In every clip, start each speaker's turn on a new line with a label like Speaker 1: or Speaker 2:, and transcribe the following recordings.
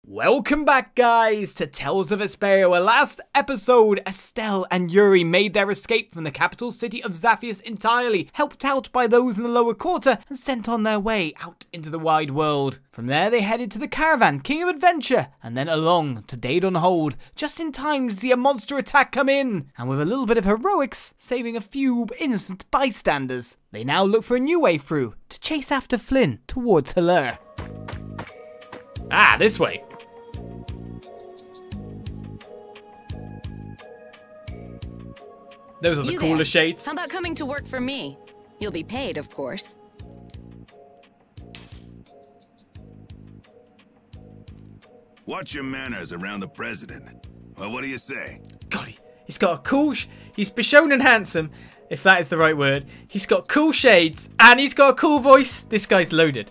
Speaker 1: Welcome back, guys, to Tales of Vesperia, where last episode, Estelle and Yuri made their escape from the capital city of Zaphius entirely, helped out by those in the lower quarter, and sent on their way out into the wide world. From there, they headed to the caravan, King of Adventure, and then along to Deidon Hold, just in time to see a monster attack come in, and with a little bit of heroics, saving a few innocent bystanders. They now look for a new way through, to chase after Flynn towards Halure. Ah, this way. Those are the cooler shades.
Speaker 2: How about coming to work for me? You'll be paid, of course.
Speaker 3: Watch your manners around the president. Well, what do you say?
Speaker 1: God, he's got a cool... He's Bichon and handsome, if that is the right word. He's got cool shades, and he's got a cool voice. This guy's loaded.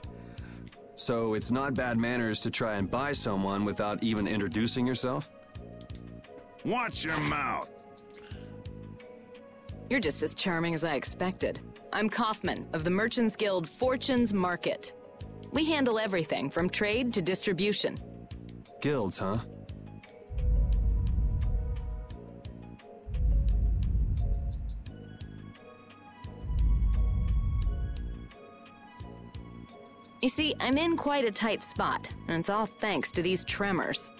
Speaker 4: So it's not bad manners to try and buy someone without even introducing yourself?
Speaker 3: Watch your mouth.
Speaker 2: You're just as charming as I expected. I'm Kaufman of the Merchants Guild Fortune's Market. We handle everything from trade to distribution.
Speaker 4: Guilds, huh?
Speaker 2: You see, I'm in quite a tight spot, and it's all thanks to these tremors.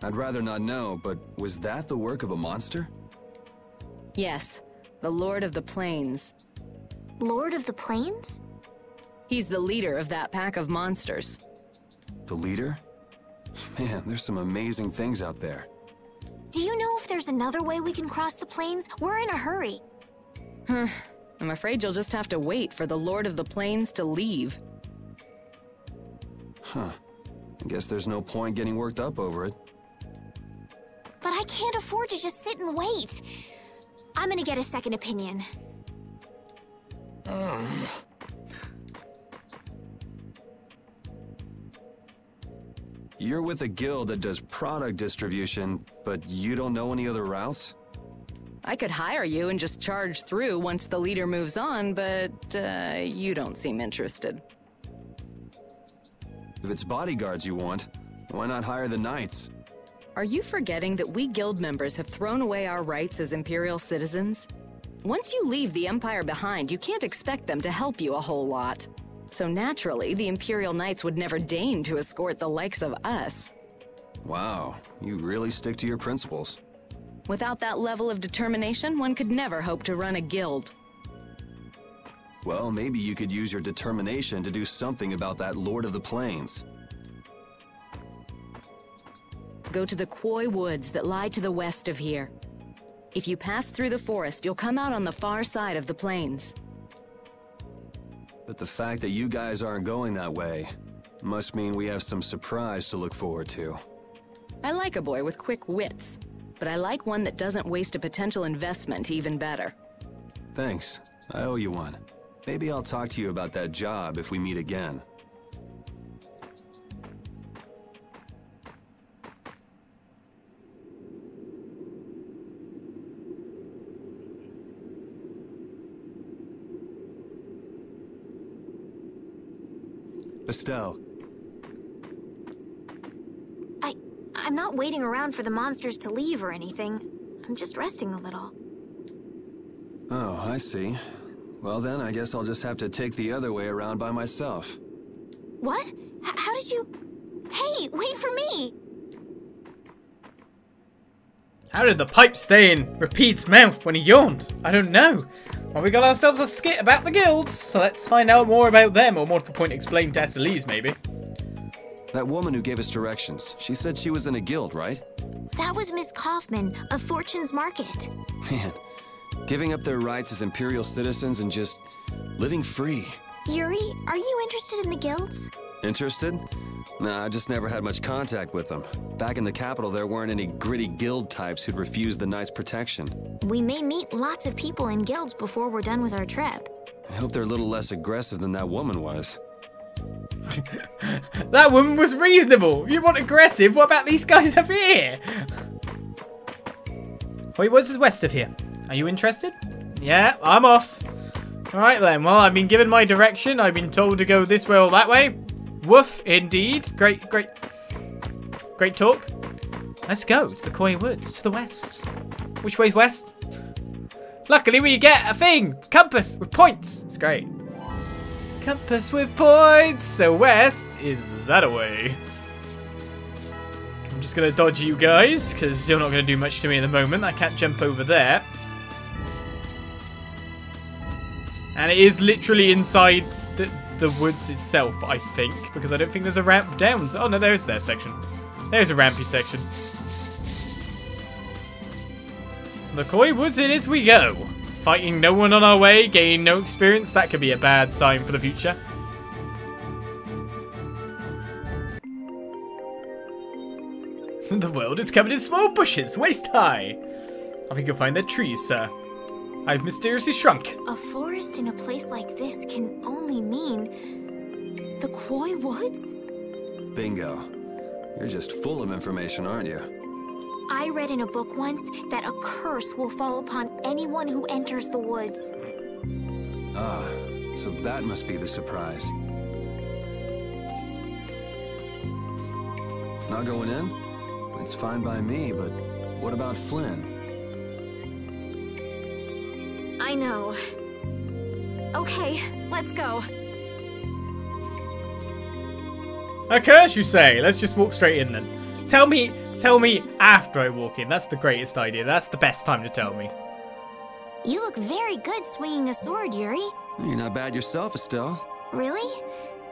Speaker 4: I'd rather not know, but was that the work of a monster?
Speaker 2: Yes, the Lord of the Plains.
Speaker 5: Lord of the Plains?
Speaker 2: He's the leader of that pack of monsters.
Speaker 4: The leader? Man, there's some amazing things out there.
Speaker 5: Do you know if there's another way we can cross the plains? We're in a hurry.
Speaker 2: I'm afraid you'll just have to wait for the Lord of the Plains to leave.
Speaker 4: Huh. I guess there's no point getting worked up over it.
Speaker 5: But I can't afford to just sit and wait. I'm gonna get a second opinion.
Speaker 4: You're with a guild that does product distribution, but you don't know any other routes?
Speaker 2: I could hire you and just charge through once the leader moves on, but you don't seem interested.
Speaker 4: If it's bodyguards you want, why not hire the knights?
Speaker 2: Are you forgetting that we guild members have thrown away our rights as Imperial citizens? Once you leave the Empire behind, you can't expect them to help you a whole lot. So naturally, the Imperial Knights would never deign to escort the likes of us.
Speaker 4: Wow, you really stick to your principles.
Speaker 2: Without that level of determination, one could never hope to run a guild.
Speaker 4: Well, maybe you could use your determination to do something about that Lord of the Plains.
Speaker 2: Go to the Quoi Woods that lie to the west of here. If you pass through the forest, you'll come out on the far side of the plains.
Speaker 4: But the fact that you guys aren't going that way must mean we have some surprise to look forward to.
Speaker 2: I like a boy with quick wits, but I like one that doesn't waste a potential investment even better.
Speaker 4: Thanks. I owe you one. Maybe I'll talk to you about that job if we meet again. Estelle.
Speaker 5: I'm not waiting around for the monsters to leave or anything. I'm just resting a little.
Speaker 4: Oh, I see. Well then, I guess I'll just have to take the other way around by myself.
Speaker 5: What? How did you... Hey, wait for me!
Speaker 1: How did the pipe stay in Repeat's mouth when he yawned? I don't know. Well, we got ourselves a skit about the guilds, so let's find out more about them, or more to the point, explain to Elise, maybe.
Speaker 4: That woman who gave us directions, she said she was in a guild, right?
Speaker 5: That was Miss Kaufman of Fortune's Market.
Speaker 4: Man, giving up their rights as Imperial citizens and just living free.
Speaker 5: Yuri, are you interested in the guilds?
Speaker 4: Interested? Nah, I just never had much contact with them. Back in the capital, there weren't any gritty guild types who'd refuse the Knights' protection.
Speaker 5: We may meet lots of people in guilds before we're done with our trip.
Speaker 4: I hope they're a little less aggressive than that woman was.
Speaker 1: That woman was reasonable. You want aggressive? What about these guys over here? Quoi Woods is west of here. Are you interested? Yeah, I'm off. Alright then, well, I've been given my direction. I've been told to go this way or that way. Woof, indeed. Great, great. great talk. Let's go to the Quoi Woods, to the west. Which way's west? Luckily, we get a thing. Compass with points. It's great. Compass with points. So west is that away. I'm just going to dodge you guys, because you're not going to do much to me at the moment. I can't jump over there. And it is literally inside the woods itself, I think, because I don't think there's a ramp down. Oh, no, there is their section. There's a rampy section. The Quoi Woods it is we go. Fighting no one on our way, gaining no experience. That could be a bad sign for the future. The world is covered in small bushes, waist high. I think you'll find their trees, sir. I've mysteriously shrunk.
Speaker 5: A forest in a place like this can only mean the Quoi Woods?
Speaker 4: Bingo. You're just full of information, aren't you?
Speaker 5: I read in a book once that a curse will fall upon anyone who enters the woods.
Speaker 4: Ah, so that must be the surprise. Not going in? It's fine by me, but what about Flynn?
Speaker 5: I know. Okay, let's go.
Speaker 1: A curse, you say? Let's just walk straight in then. Tell me after I walk in. That's the greatest idea. That's the best time to tell me.
Speaker 5: You look very good swinging a sword, Yuri.
Speaker 4: You're not bad yourself, Estelle.
Speaker 5: Really?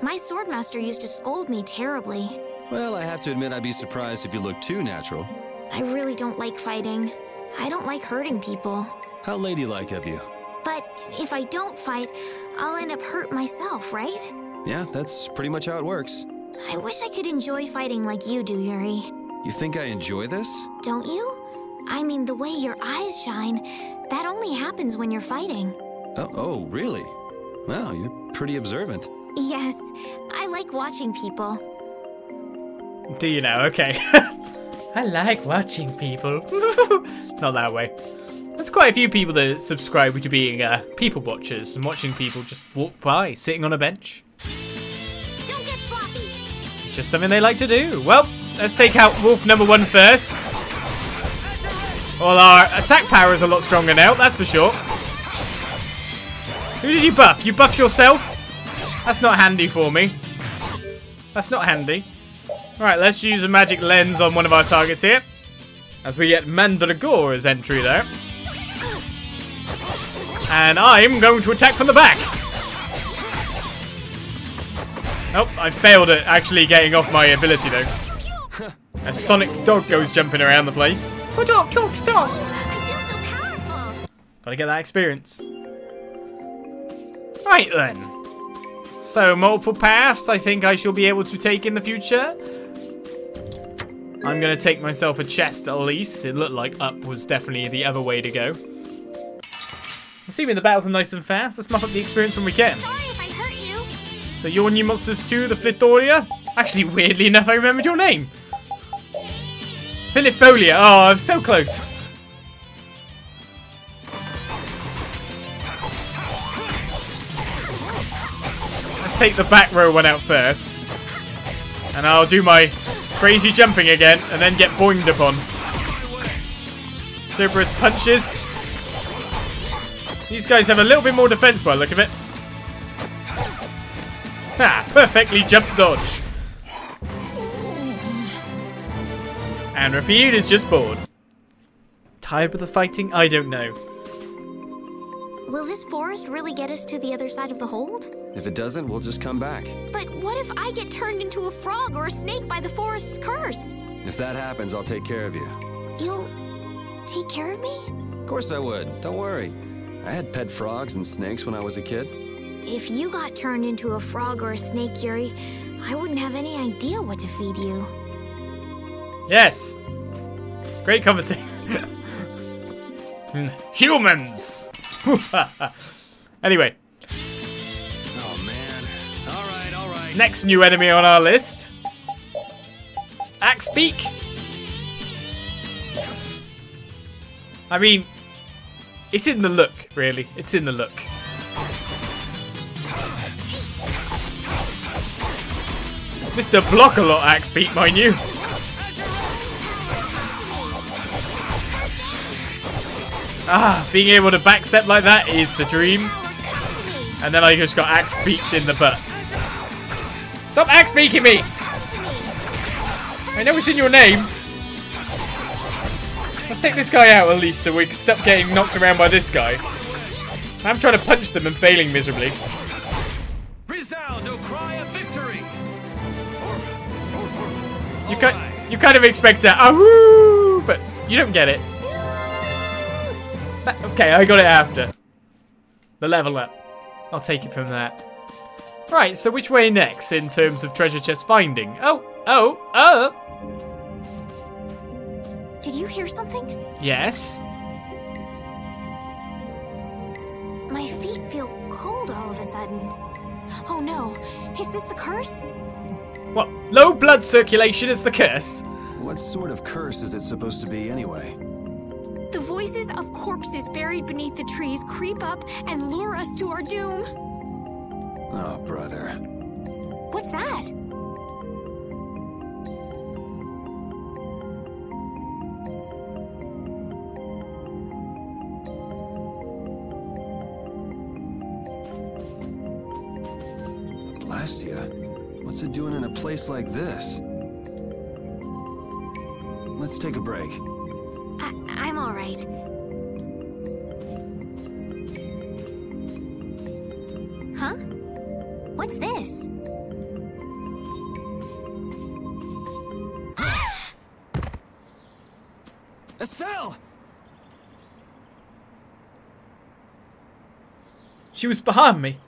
Speaker 5: My swordmaster used to scold me terribly.
Speaker 4: Well, I have to admit I'd be surprised if you looked too natural.
Speaker 5: I really don't like fighting. I don't like hurting people.
Speaker 4: How ladylike of you.
Speaker 5: But if I don't fight, I'll end up hurt myself, right?
Speaker 4: Yeah, that's pretty much how it works.
Speaker 5: I wish I could enjoy fighting like you do, Yuri.
Speaker 4: You think I enjoy this?
Speaker 5: Don't you? I mean, the way your eyes shine, that only happens when you're fighting.
Speaker 4: Oh, really? Wow, you're pretty observant.
Speaker 5: Yes, I like watching people.
Speaker 1: Do you now? Okay. I like watching people. Not that way. There's quite a few people that subscribe to being people watchers and watching people just walk by, sitting on a bench.
Speaker 5: Don't get sloppy.
Speaker 1: It's just something they like to do. Well, let's take out wolf number 1 first. Well, our attack power is a lot stronger now, that's for sure. Who did you buff? You buffed yourself? That's not handy for me. That's not handy. Alright, let's use a magic lens on one of our targets here. As we get Mandragora's entry there. And I'm going to attack from the back. Oh, I failed at actually getting off my ability though. A sonic dog goes jumping around the place. Put off, dog, stop!
Speaker 5: I feel so powerful.
Speaker 1: Gotta get that experience. Right then. So, multiple paths I think I shall be able to take in the future. I'm going to take myself a chest at least. It looked like up was definitely the other way to go. Assuming the battles are nice and fast, let's mop up the experience when we can.
Speaker 5: Sorry if I hurt you.
Speaker 1: So you're new monsters too, the Flitoria? Actually, weirdly enough, I remembered your name. Filifolia. Oh, I'm so close. Let's take the back row one out first. And I'll do my crazy jumping again, and then get boinged upon. Cerberus punches. These guys have a little bit more defense by the look of it. Ha! Perfectly jumped dodge. And Rapide is just bored. Tired with the fighting? I don't know.
Speaker 5: Will this forest really get us to the other side of the hold?
Speaker 4: If it doesn't, we'll just come back.
Speaker 5: But what if I get turned into a frog or a snake by the forest's curse?
Speaker 4: If that happens, I'll take care of you.
Speaker 5: You'll take care of me?
Speaker 4: Of course I would. Don't worry. I had pet frogs and snakes when I was a kid.
Speaker 5: If you got turned into a frog or a snake, Yuri, I wouldn't have any idea what to feed you.
Speaker 1: Yes. Great conversation. Humans. Anyway.
Speaker 4: Oh man. All right.
Speaker 1: Next new enemy on our list. Axebeak. I mean, it's in the look, really. It's in the look. Mr. Block-a-Lot Axebeak, mind you. Ah, being able to backstep like that is the dream. And then I just got axe beaked in the butt. Stop axe beaking me! I know it's in your name. Let's take this guy out at least so we can stop getting knocked around by this guy. I'm trying to punch them and failing miserably.
Speaker 4: Resound, O cry of victory!
Speaker 1: You kind of expect a ahoo, but you don't get it. Okay, I got it after. The level up. I'll take it from that. Right, so which way next in terms of treasure chest finding? Oh.
Speaker 5: Did you hear something?
Speaker 1: Yes.
Speaker 5: My feet feel cold all of a sudden. Oh no, is this the curse?
Speaker 1: What? Low blood circulation is the curse?
Speaker 4: What sort of curse is it supposed to be anyway?
Speaker 5: The voices of corpses buried beneath the trees creep up and lure us to our doom.
Speaker 4: Oh, brother.
Speaker 5: What's that?
Speaker 4: Blastia? What's it doing in a place like this? Let's take a break.
Speaker 5: I'm all right. Huh? What's this?
Speaker 4: Estelle!
Speaker 1: She was behind me.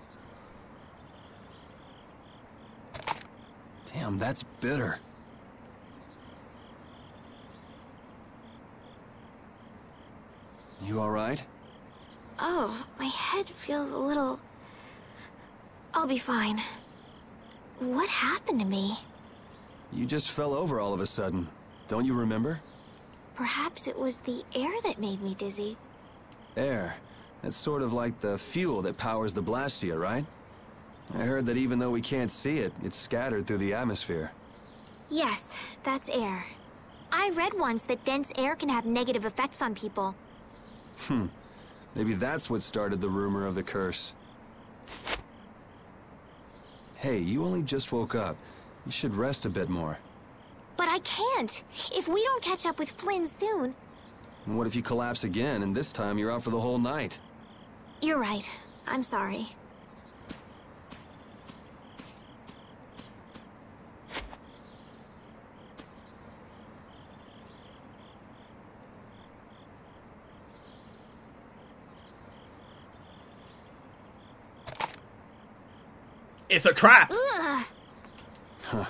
Speaker 4: Damn, that's bitter. You alright?
Speaker 5: Oh, my head feels a little... I'll be fine. What happened to me?
Speaker 4: You just fell over all of a sudden. Don't you remember?
Speaker 5: Perhaps it was the air that made me dizzy.
Speaker 4: Air. That's sort of like the fuel that powers the Blastia, right? I heard that even though we can't see it, it's scattered through the atmosphere.
Speaker 5: Yes, that's air. I read once that dense air can have negative effects on people.
Speaker 4: Maybe that's what started the rumor of the curse. Hey, you only just woke up. You should rest a bit more.
Speaker 5: But I can't. If we don't catch up with Flynn soon...
Speaker 4: And what if you collapse again, and this time you're out for the whole night?
Speaker 5: You're right. I'm sorry.
Speaker 1: It's a trap!
Speaker 5: Ugh.
Speaker 4: Huh.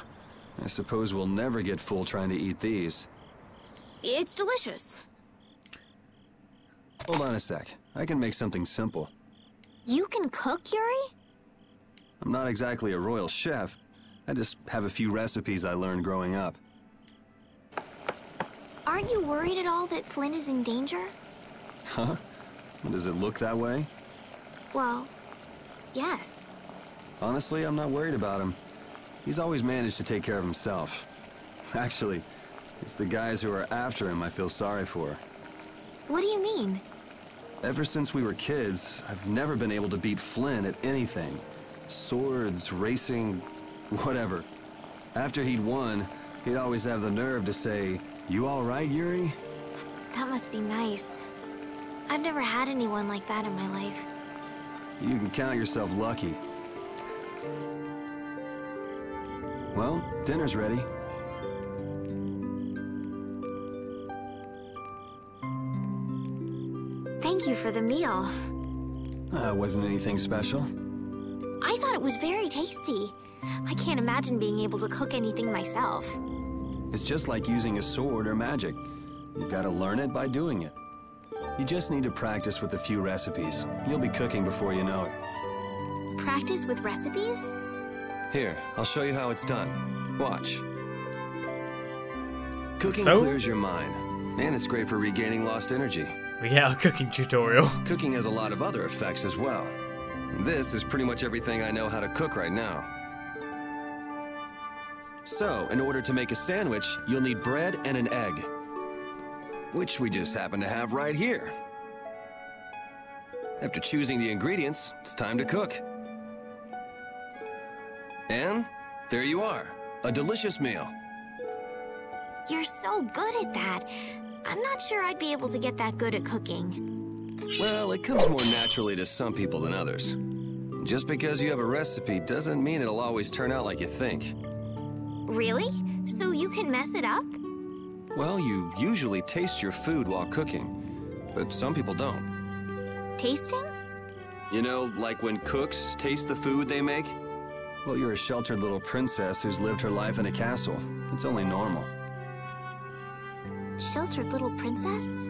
Speaker 4: I suppose we'll never get full trying to eat these.
Speaker 5: It's delicious.
Speaker 4: Hold on a sec. I can make something simple.
Speaker 5: You can cook, Yuri?
Speaker 4: I'm not exactly a royal chef. I just have a few recipes I learned growing up.
Speaker 5: Aren't you worried at all that Flynn is in danger?
Speaker 4: Huh? Does it look that way?
Speaker 5: Well, yes.
Speaker 4: Honestly, I'm not worried about him. He's always managed to take care of himself. Actually, it's the guys who are after him I feel sorry for.
Speaker 5: What do you mean?
Speaker 4: Ever since we were kids, I've never been able to beat Flynn at anything. Swords, racing, whatever. After he'd won, he'd always have the nerve to say, "You all right, Yuri?"
Speaker 5: That must be nice. I've never had anyone like that in my life.
Speaker 4: You can count yourself lucky. Well, dinner's ready.
Speaker 5: Thank you for the meal.
Speaker 4: Wasn't anything special.
Speaker 5: I thought it was very tasty. I can't imagine being able to cook anything myself.
Speaker 4: It's just like using a sword or magic. You gotta learn it by doing it. You just need to practice with a few recipes. You'll be cooking before you know it.
Speaker 5: Practice with recipes?
Speaker 4: Here, I'll show you how it's done. Watch. Cooking
Speaker 1: So?
Speaker 4: clears your mind, and it's great for regaining lost energy.
Speaker 1: We get our cooking tutorial.
Speaker 4: Cooking has a lot of other effects as well. This is pretty much everything I know how to cook right now. So, in order to make a sandwich, you'll need bread and an egg. Which we just happen to have right here. After choosing the ingredients, it's time to cook. And there you are, a delicious meal.
Speaker 5: You're so good at that. I'm not sure I'd be able to get that good at cooking.
Speaker 4: Well, it comes more naturally to some people than others. Just because you have a recipe doesn't mean it'll always turn out like you think.
Speaker 5: Really? So you can mess it up?
Speaker 4: Well, you usually taste your food while cooking, but some people don't.
Speaker 5: Tasting?
Speaker 4: You know, like when cooks taste the food they make? Well, you're a sheltered little princess who's lived her life in a castle. It's only normal.
Speaker 5: Sheltered little princess?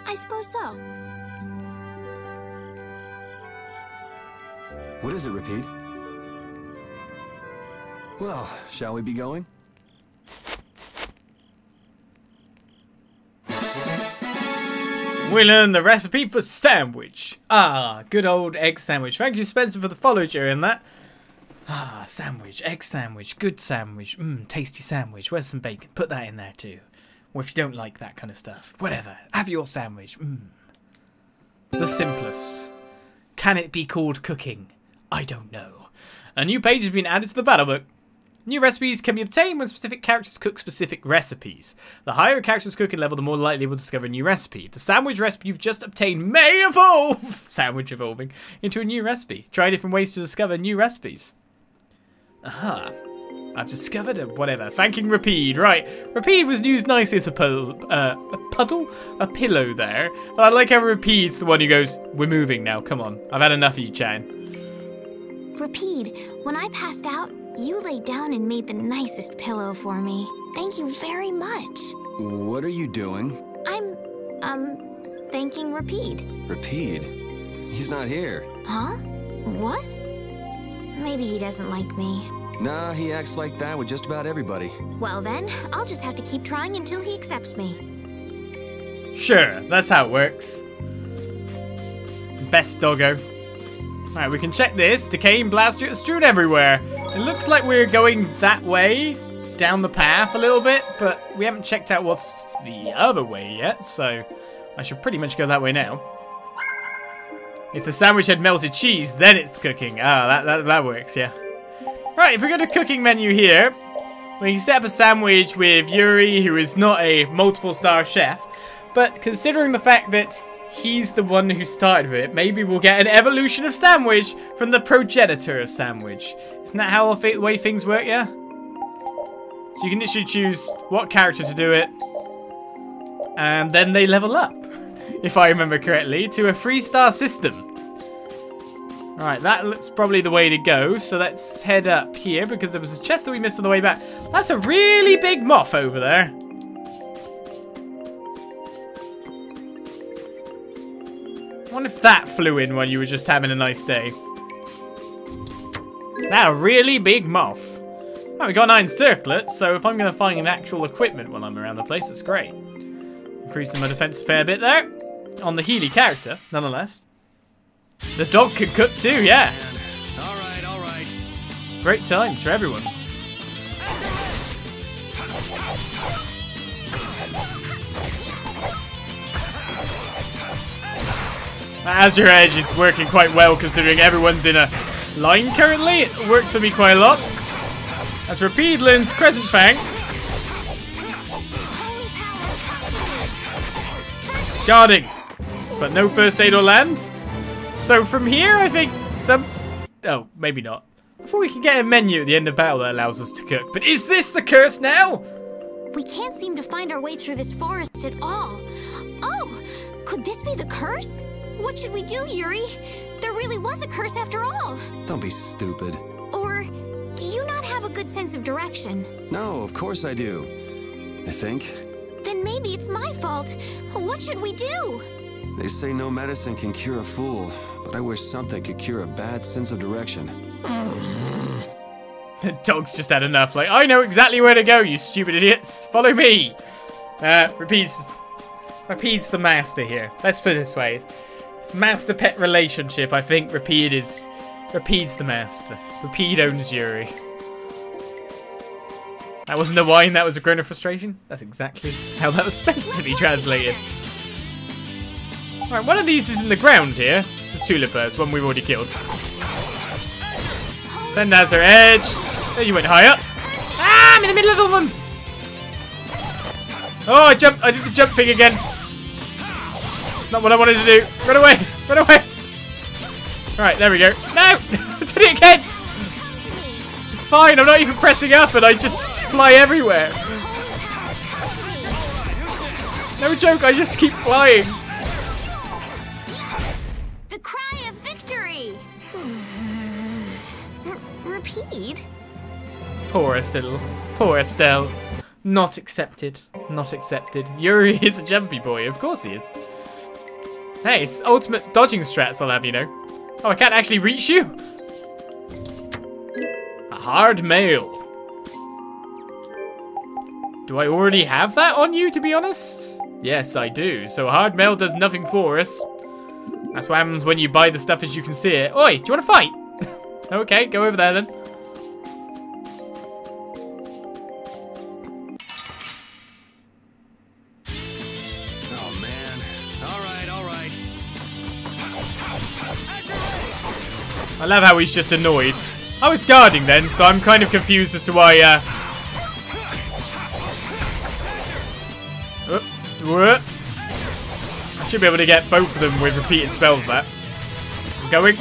Speaker 5: I suppose so.
Speaker 4: What is it, Repeat? Well, shall we be going?
Speaker 1: We learned the recipe for sandwich. Ah, good old egg sandwich. Thank you, Spencer, for the follow during that. Ah, sandwich, egg sandwich, good sandwich. Tasty sandwich. Where's some bacon? Put that in there too. Or if you don't like that kind of stuff, whatever. Have your sandwich. The simplest. Can it be called cooking? I don't know. A new page has been added to the battle book. New recipes can be obtained when specific characters cook specific recipes. The higher a character's cooking level, the more likely we'll discover a new recipe. The sandwich recipe you've just obtained may evolve, sandwich evolving, into a new recipe. Try different ways to discover new recipes. Aha. I've discovered a whatever. Thanking Rapide. Right. Rapide was used nicely as a pillow there. I like how Rapide's the one who goes, we're moving now, come on. I've had enough of you chatting.
Speaker 5: Rapide, when I passed out, you laid down and made the nicest pillow for me. Thank you very much.
Speaker 4: What are you doing?
Speaker 5: I'm, thanking Rapide.
Speaker 4: Rapide? He's not here.
Speaker 5: Huh? What? Maybe he doesn't like me.
Speaker 4: Nah, he acts like that with just about everybody.
Speaker 5: Well then, I'll just have to keep trying until he accepts me.
Speaker 1: Sure, that's how it works. Best doggo. Right, we can check this. Decaying blaster is strewn everywhere. It looks like we're going that way, down the path a little bit, but we haven't checked out what's the other way yet, so I should pretty much go that way now. If the sandwich had melted cheese, then it's cooking. Ah, that works, yeah. Right, if we go to cooking menu here, we can set up a sandwich with Yuri, who is not a multiple star chef, but considering the fact that he's the one who started with it, maybe we'll get an evolution of sandwich from the progenitor of sandwich. Isn't that how the way things work, yeah? So you can literally choose what character to do it, and then they level up, if I remember correctly, to a 3-star system. Alright, that looks probably the way to go, so let's head up here, because there was a chest that we missed on the way back. That's a really big moth over there. I wonder if that flew in while you were just having a nice day. That a really big moth. Right, we got 9 circlets, so if I'm going to find actual equipment while I'm around the place, that's great. Increasing my defense a fair bit there. On the Healy character, nonetheless. The dog can cook too, yeah.
Speaker 4: All right.
Speaker 1: Great times for everyone. As your edge, it's working quite well considering everyone's in a line currently. It works for me quite a lot. As Rapide learns Crescent Fang. Discarding. But no first aid or land. So from here, I think oh, maybe not. I thought we could get a menu at the end of battle that allows us to cook. But is this the curse now?
Speaker 5: We can't seem to find our way through this forest at all. Oh, could this be the curse? What should we do, Yuri? There really was a curse after all.
Speaker 4: Don't be stupid.
Speaker 5: Or do you not have a good sense of direction?
Speaker 4: No, of course I do. I think.
Speaker 5: Then maybe it's my fault. What should we do?
Speaker 4: They say no medicine can cure a fool, but I wish something could cure a bad sense of direction.
Speaker 1: The dog's just had enough. Like, I know exactly where to go, you stupid idiots. Follow me. Rapide's the master here. Let's put it this way. Master-pet relationship, I think Rapide's the master. Rapide owns Yuri. That wasn't a whine, that was a groan of frustration. That's exactly how that was meant to be translated. Right, one of these is in the ground here. It's a tulipa. It's one we've already killed. Send as her edge. There you went higher. Ah, I'm in the middle of them. Oh, I jumped. I did the jump thing again. It's not what I wanted to do. Run away. Run away. Right, there we go. No! I did it again. It's fine. I'm not even pressing up and I just fly everywhere. No joke. I just keep flying.
Speaker 5: The cry of victory. Repeat.
Speaker 1: Poor Estelle. Poor Estelle. Not accepted. Not accepted. Yuri is a jumpy boy. Of course he is. Hey, it's ultimate dodging strats, I'll have you know. Oh, I can't actually reach you. A hard mail. Do I already have that on you, to be honest? Yes, I do. So a hard mail does nothing for us. That's what happens when you buy the stuff as you can see it. Oi, do you want to fight? Okay, go over there then.
Speaker 4: Oh, man. All right.
Speaker 1: I love how he's just annoyed. I was guarding then, so I'm kind of confused as to why, I should be able to get both of them with repeated spells back. I'm going.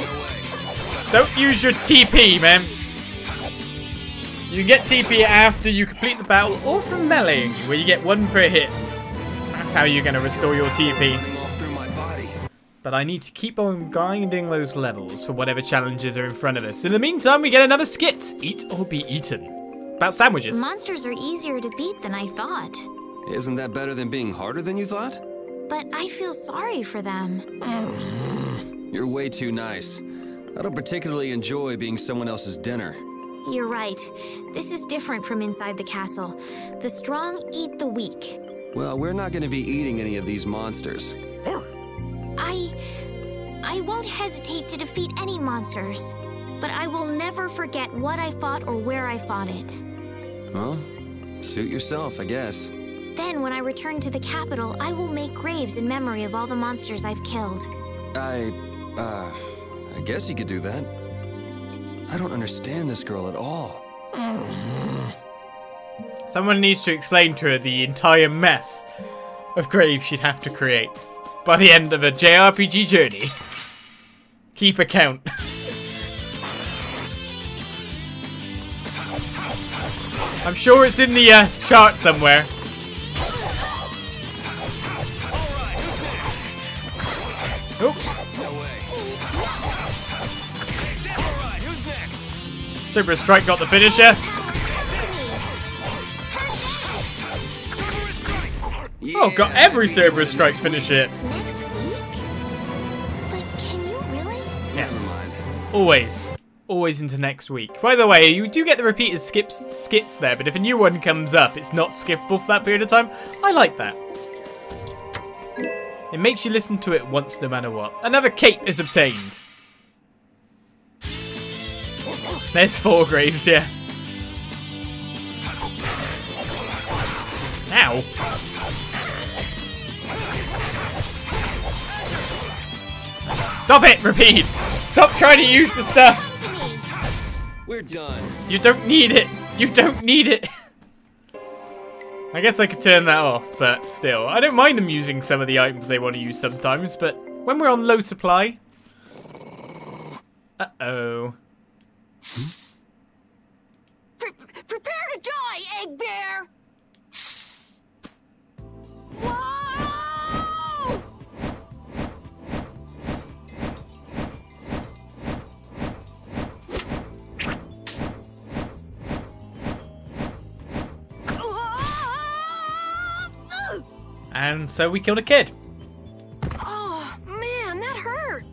Speaker 1: Don't use your TP, man. You can get TP after you complete the battle or from meleeing, where you get 1 per hit. That's how you're going to restore your TP. But I need to keep on grinding those levels for whatever challenges are in front of us. In the meantime, we get another skit. Eat or be eaten. About sandwiches.
Speaker 5: Monsters are easier to beat than I thought.
Speaker 4: Isn't that better than being harder than you thought?
Speaker 5: But I feel sorry for them.
Speaker 4: You're way too nice. I don't particularly enjoy being someone else's dinner.
Speaker 5: You're right. This is different from inside the castle. The strong eat the weak.
Speaker 4: Well, we're not going to be eating any of these monsters.
Speaker 5: I won't hesitate to defeat any monsters. But I will never forget what I fought or where I fought it.
Speaker 4: Well, suit yourself, I guess.
Speaker 5: Then, when I return to the capital, I will make graves in memory of all the monsters I've killed.
Speaker 4: I guess you could do that. I don't understand this girl at all.
Speaker 1: Someone needs to explain to her the entire mess of graves she'd have to create by the end of a JRPG journey. Keep a count. I'm sure it's in the chart somewhere. Oh. Super Strike got the finisher. Oh, got every Cerberus Strike finish it.
Speaker 5: Next week? But can you really?
Speaker 1: Yes. Always. Always into next week. By the way, you do get the repeated skits there, but if a new one comes up, it's not skippable for that period of time. I like that. It makes you listen to it once no matter what. Another cape is obtained. There's 4 graves, yeah. Ow. Stop it, repeat. Stop trying to use the stuff.
Speaker 4: We're done.
Speaker 1: You don't need it. You don't need it. I guess I could turn that off, but still. I don't mind them using some of the items they want to use sometimes, but when we're on low supply... Uh-oh.
Speaker 5: Prepare to die, Egg Bear! Whoa!
Speaker 1: And so we killed a kid.
Speaker 5: Oh, man, that hurt.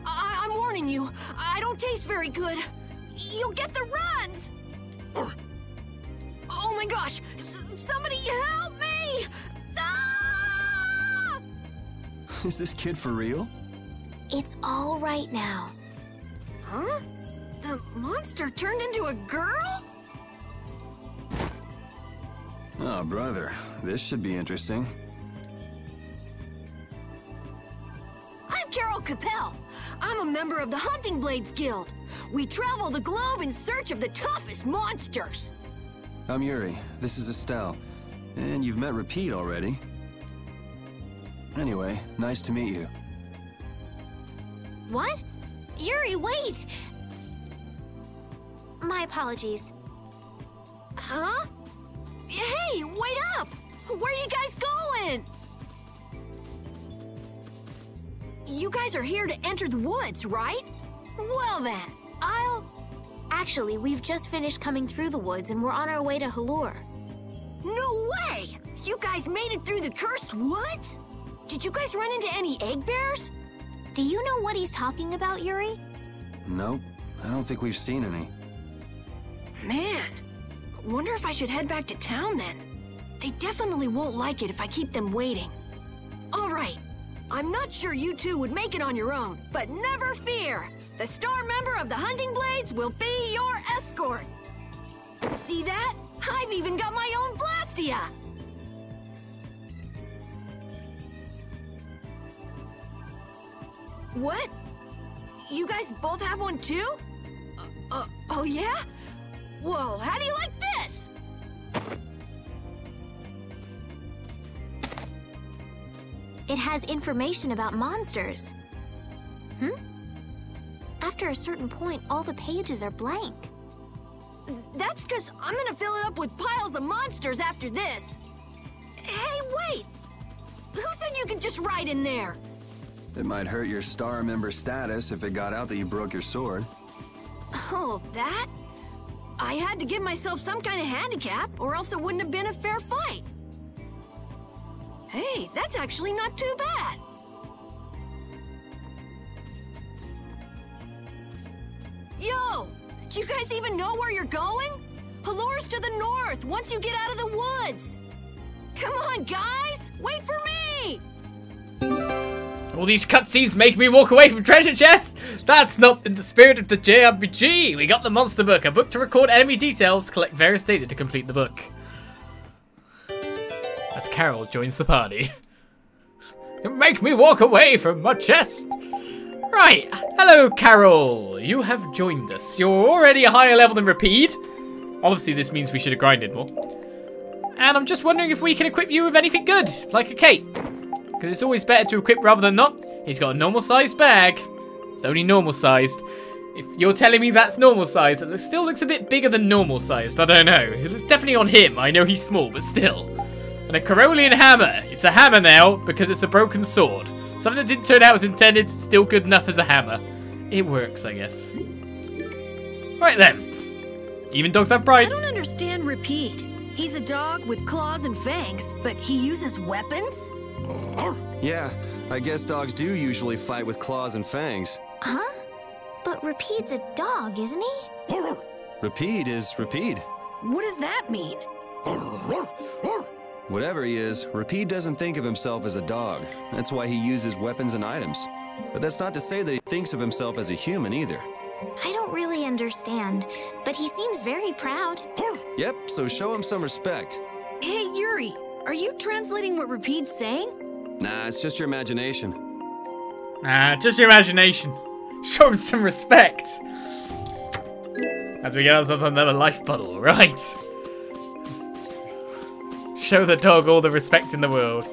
Speaker 5: I'm warning you. I don't taste very good. You'll get the runs. Oh my gosh. Somebody help me. Ah!
Speaker 4: Is this kid for real?
Speaker 5: It's all right now. Huh? The monster turned into a girl?
Speaker 4: Oh, brother. This should be interesting.
Speaker 6: I'm Karol Capel. I'm a member of the Hunting Blades Guild. We travel the globe in search of the toughest monsters.
Speaker 4: I'm Yuri. This is Estelle. And you've met Repeat already. Anyway, nice to meet you.
Speaker 5: What? Yuri, wait! My apologies.
Speaker 6: Huh? Hey, wait up! Where are you guys going? You guys are here to enter the woods, right? Well then,
Speaker 5: Actually, we've just finished coming through the woods and we're on our way to Halure.
Speaker 6: No way! You guys made it through the cursed woods? Did you guys run into any egg bears?
Speaker 5: Do you know what he's talking about, Yuri?
Speaker 4: Nope. I don't think we've seen any.
Speaker 6: Man, wonder if I should head back to town then. They definitely won't like it if I keep them waiting. All right, I'm not sure you two would make it on your own, but never fear. The star member of the Hunting Blades will be your escort. See that? I've even got my own Blastia. What? You guys both have one too? Oh yeah? Whoa, how do you like this?
Speaker 5: It has information about monsters. After a certain point, all the pages are blank.
Speaker 6: That's because I'm gonna fill it up with piles of monsters after this. Hey, wait! Who said you could just write in there?
Speaker 4: It might hurt your star member status if it got out that you broke your sword.
Speaker 6: Oh, that? I had to give myself some kind of handicap, or else it wouldn't have been a fair fight. Hey, that's actually not too bad. Yo! Do you guys even know where you're going? Halure's to the north, once you get out of the woods. Come on, guys! Wait for me!
Speaker 1: All these cutscenes make me walk away from treasure chests? That's not in the spirit of the JRPG! We got the monster book, a book to record enemy details, collect various data to complete the book. As Karol joins the party. Don't make me walk away from my chest! Right, hello Karol! You have joined us. You're already a higher level than Repeat. Obviously this means we should have grinded more. And I'm just wondering if we can equip you with anything good, like a cape. Because it's always better to equip rather than not. He's got a normal sized bag. It's only normal sized. If you're telling me that's normal sized, it still looks a bit bigger than normal sized. I don't know. It looks definitely on him. I know he's small, but still. And a Karolian hammer. It's a hammer now because it's a broken sword. Something that didn't turn out as intended, still good enough as a hammer. It works, I guess. Right then. Even dogs have pride.
Speaker 6: I don't understand Repeat. He's a dog with claws and fangs, but he uses weapons?
Speaker 4: Yeah, I guess dogs do usually fight with claws and fangs.
Speaker 5: Huh? But Repeat's a dog, isn't he?
Speaker 4: Repeat is Repeat.
Speaker 6: What does that mean?
Speaker 4: Whatever he is, Repeat doesn't think of himself as a dog. That's why he uses weapons and items. But that's not to say that he thinks of himself as a human either.
Speaker 5: I don't really understand, but he seems very proud.
Speaker 4: Yep, so show him some respect.
Speaker 6: Hey, Yuri, are you translating what Repeat's saying?
Speaker 4: Nah, it's just your imagination.
Speaker 1: Just your imagination. Show him some respect. As we get ourselves another life puddle, right? Show the dog all the respect in the world.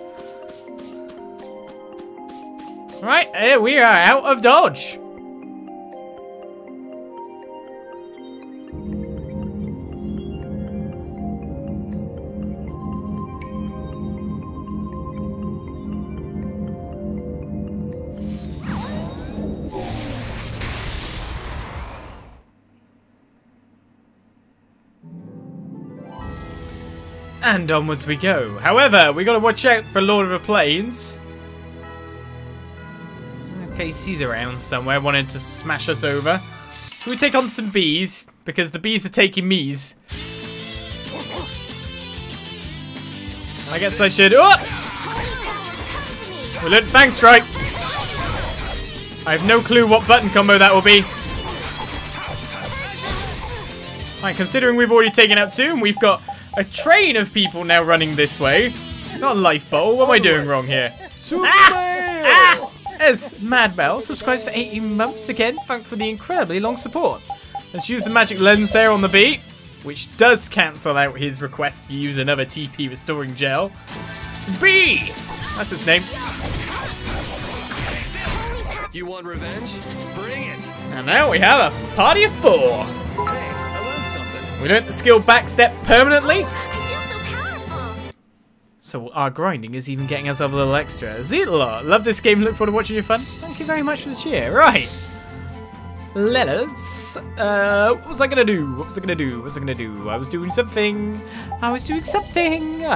Speaker 1: Right, here we are out of dodge. And onwards we go. However, we gotta watch out for Lord of the Plains. Okay, he's around somewhere wanting to smash us over. Should we take on some bees? Because the bees are taking me's. I guess I should. Oh! We learned Fang Strike. I have no clue what button combo that will be. Right, considering we've already taken out two and we've got a train of people now running this way. Not a life bottle. What am I doing wrong here? As Mad Bell subscribes for 18 months again. Thanks for the incredibly long support. Let's use the magic lens there on the beat, which does cancel out his request to use another TP restoring gel. B! That's its name.
Speaker 4: You want revenge? Bring it!
Speaker 1: And now we have a party of 4.
Speaker 4: Hey, I learned something.
Speaker 1: We learned the skill backstep permanently.
Speaker 5: I feel so powerful.
Speaker 1: So our grinding is even getting ourselves a little extra. Zitla, love this game. Look forward to watching your fun. Thank you very much for the cheer. Right. Let's. What was I gonna do? I was doing something. I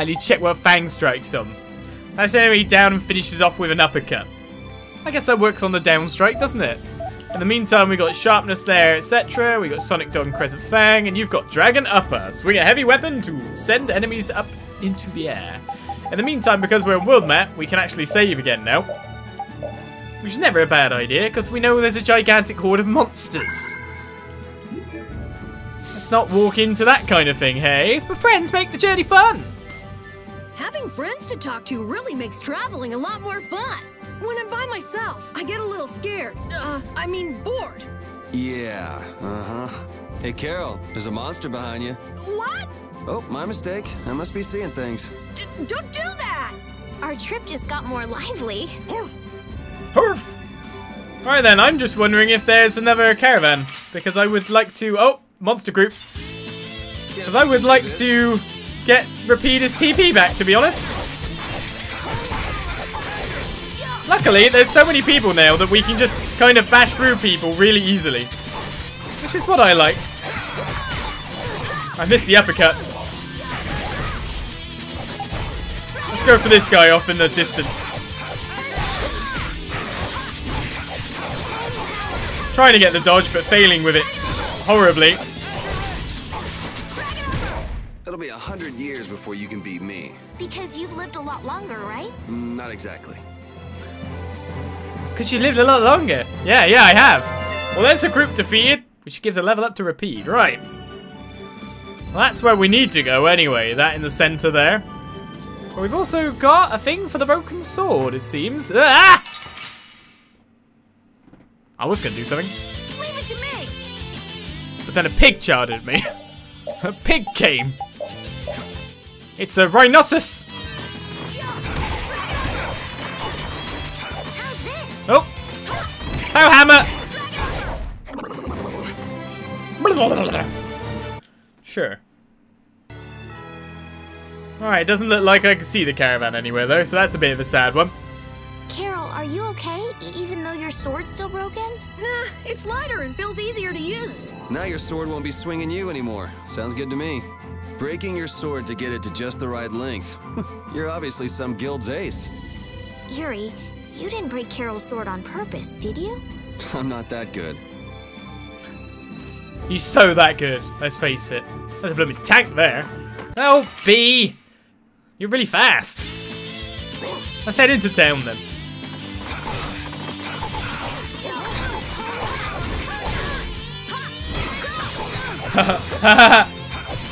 Speaker 1: need to check what Fang strikes on. That's the enemy down and finishes off with an uppercut. I guess that works on the down strike, doesn't it? In the meantime, we got sharpness there, etc. We got Sonic Dog and Crescent Fang, and you've got Dragon Upper. Swing a heavy weapon to send enemies up into the air. In the meantime, because we're on world map, we can actually save again now. Which is never a bad idea, because we know there's a gigantic horde of monsters. Let's not walk into that kind of thing, hey? But friends make the journey fun!
Speaker 6: Having friends to talk to really makes traveling a lot more fun. When I'm by myself, I get a little scared. Bored.
Speaker 4: Yeah, Hey, Carol, there's a monster behind you.
Speaker 6: What?
Speaker 4: Oh, my mistake. I must be seeing things.
Speaker 6: Don't do that!
Speaker 5: Our trip just got more lively.
Speaker 1: Hurf! Alright then, I'm just wondering if there's another caravan. Because I would like to... Oh, monster group. Because I would like to get Repeater's TP back, to be honest. Luckily, there's so many people now that we can just kind of bash through people really easily. Which is what I like. I missed the uppercut. Let's go for this guy off in the distance. Trying to get the dodge, but failing with it horribly.
Speaker 4: It'll be 100 years before you can beat me.
Speaker 5: Because you've lived a lot longer, right?
Speaker 4: Not exactly.
Speaker 1: Because you lived a lot longer. Yeah, I have. Well, there's a group defeated, which gives a level up to Repeat. Right. Well, that's where we need to go anyway. That in the center there. But we've also got a thing for the broken sword, it seems. Ah! I was going to do something.
Speaker 6: Leave it to me!
Speaker 1: But then a pig charged at me. A pig came. It's a rhinoceros.
Speaker 5: How's this?
Speaker 1: Oh. Oh, hammer. Sure. Alright, it doesn't look like I can see the caravan anywhere though, so that's a bit of a sad one.
Speaker 5: Carol, are you okay? Even though your sword's still broken?
Speaker 6: Nah, it's lighter and feels easier to use.
Speaker 4: Now your sword won't be swinging you anymore. Sounds good to me. Breaking your sword to get it to just the right length. You're obviously some guild's ace.
Speaker 5: Yuri, you didn't break Carol's sword on purpose, did you?
Speaker 4: I'm not that good.
Speaker 1: He's so that good, let's face it. There's a blooming tank there. Oh, B! You're really fast. Let's head into town then.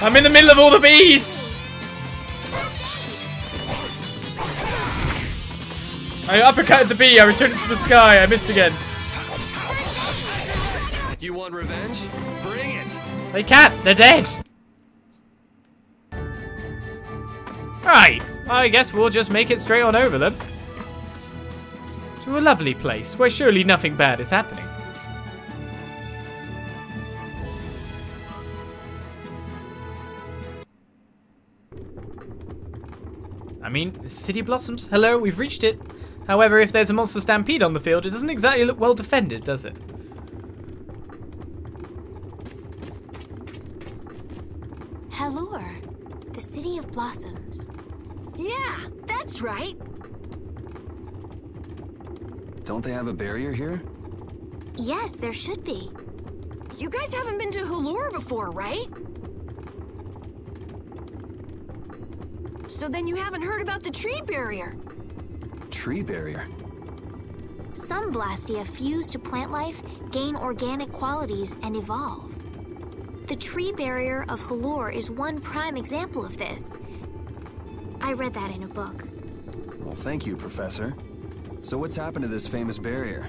Speaker 1: I'm in the middle of all the bees! I uppercutted the bee, I returned it to the sky, I missed again.
Speaker 4: You want revenge? Bring it!
Speaker 1: They can't, they're dead. Right, I guess we'll just make it straight on over then. To a lovely place where surely nothing bad is happening. I mean, the city blossoms. Hello, we've reached it. However, if there's a monster stampede on the field, it doesn't exactly look well defended, does it?
Speaker 5: Halure, the city of blossoms.
Speaker 6: Yeah, that's right.
Speaker 4: Don't they have a barrier here?
Speaker 5: Yes, there should be.
Speaker 6: You guys haven't been to Halure before, right? So then you haven't heard about the tree barrier.
Speaker 4: Tree barrier?
Speaker 5: Some Blastia fuse to plant life, gain organic qualities, and evolve. The tree barrier of Halure is one prime example of this. I read that in a book.
Speaker 4: Well, thank you, Professor. So what's happened to this famous barrier?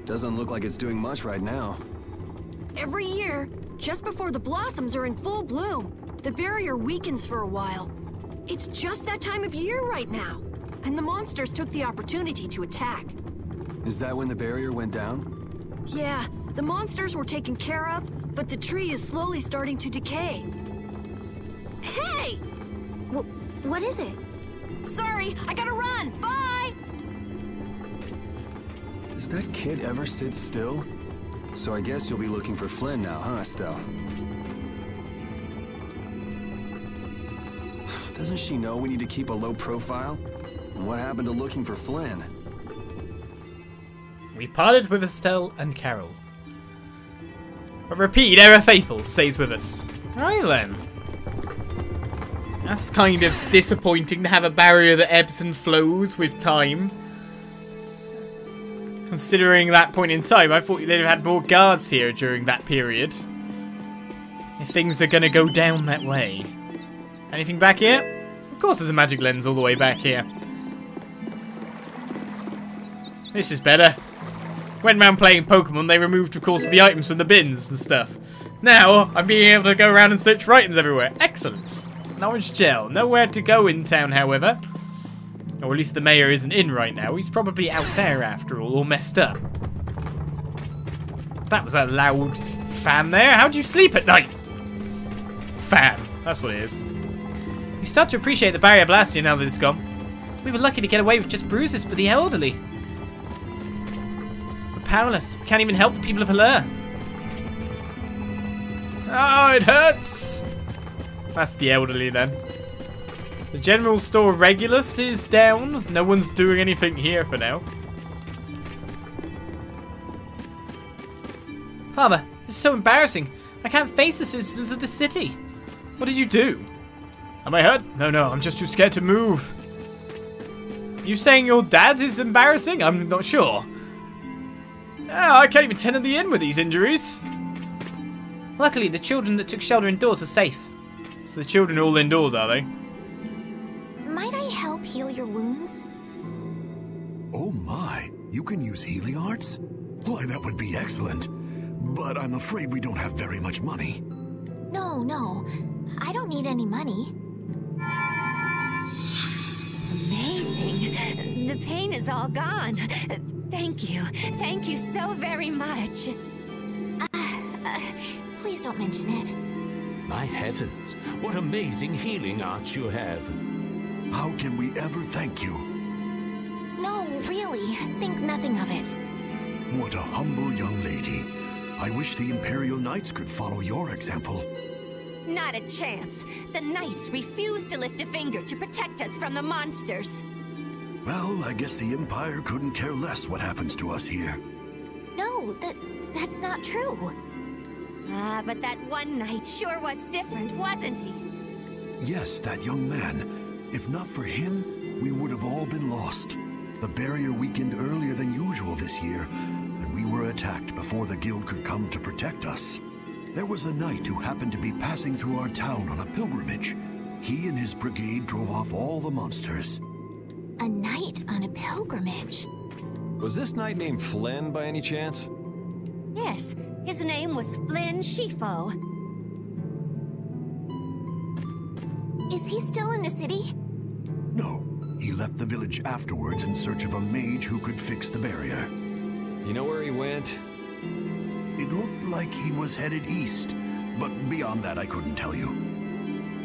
Speaker 4: Doesn't look like it's doing much right now.
Speaker 6: Every year, just before the blossoms are in full bloom, the barrier weakens for a while. It's just that time of year right now, and the monsters took the opportunity to attack.
Speaker 4: Is that when the barrier went down?
Speaker 6: Yeah, the monsters were taken care of, but the tree is slowly starting to decay. Hey!
Speaker 5: What is it?
Speaker 6: Sorry, I gotta run! Bye!
Speaker 4: Does that kid ever sit still? So I guess you'll be looking for Flynn now, huh, Estelle? Doesn't she know we need to keep a low profile? And what happened to looking for Flynn?
Speaker 1: We parted with Estelle and Karol. But repeat, Ever Faithful stays with us. Alright then. That's kind of disappointing to have a barrier that ebbs and flows with time. Considering that point in time, I thought they'd have had more guards here during that period. If things are gonna go down that way. Anything back here? Of course there's a magic lens all the way back here. This is better. When around playing Pokemon, they removed, of course, the items from the bins and stuff. Now, I'm being able to go around and search for items everywhere. Excellent. Knowledge gel. Nowhere to go in town, however. Or at least the mayor isn't in right now. He's probably out there after all messed up. That was a loud fan there. How'd you sleep at night? Fan. That's what it is. You start to appreciate the barrier blast here now that it's gone. We were lucky to get away with just bruises, but the elderly. We're powerless. We can't even help the people of Halure. Oh, it hurts. That's the elderly then. The general store Regulus is down. No one's doing anything here for now. Father, this is so embarrassing. I can't face the citizens of the city. What did you do? Am I hurt? No, I'm just too scared to move. You saying your dad is embarrassing? I'm not sure. I can't even tend to the inn with these injuries. Luckily, the children that took shelter indoors are safe. So the children are all indoors, are they?
Speaker 5: Might I help heal your wounds?
Speaker 3: Oh my, you can use healing arts? Why, that would be excellent. But I'm afraid we don't have very much money.
Speaker 5: No, I don't need any money.
Speaker 7: Amazing. The pain is all gone. Thank you so very much.
Speaker 5: Please don't mention it.
Speaker 8: My heavens, what amazing healing arts you have.
Speaker 3: How can we ever thank you?
Speaker 5: No, really, think nothing of it.
Speaker 3: What a humble young lady. I wish the Imperial Knights could follow your example.
Speaker 7: Not a chance. The Knights refuse to lift a finger to protect us from the monsters.
Speaker 3: Well, I guess the Empire couldn't care less what happens to us here.
Speaker 5: No, that's not true.
Speaker 7: But that one knight sure was different, wasn't he?
Speaker 3: Yes, that young man. If not for him, we would have all been lost. The barrier weakened earlier than usual this year, and we were attacked before the guild could come to protect us. There was a knight who happened to be passing through our town on a pilgrimage. He and his brigade drove off all the monsters.
Speaker 5: A knight on a pilgrimage?
Speaker 4: Was this knight named Flynn by any chance?
Speaker 7: Yes, his name was Flynn Shifo.
Speaker 5: Is he still in the city?
Speaker 3: No, he left the village afterwards in search of a mage who could fix the barrier.
Speaker 4: You know where he went?
Speaker 3: It looked like he was headed east, but beyond that I couldn't tell you.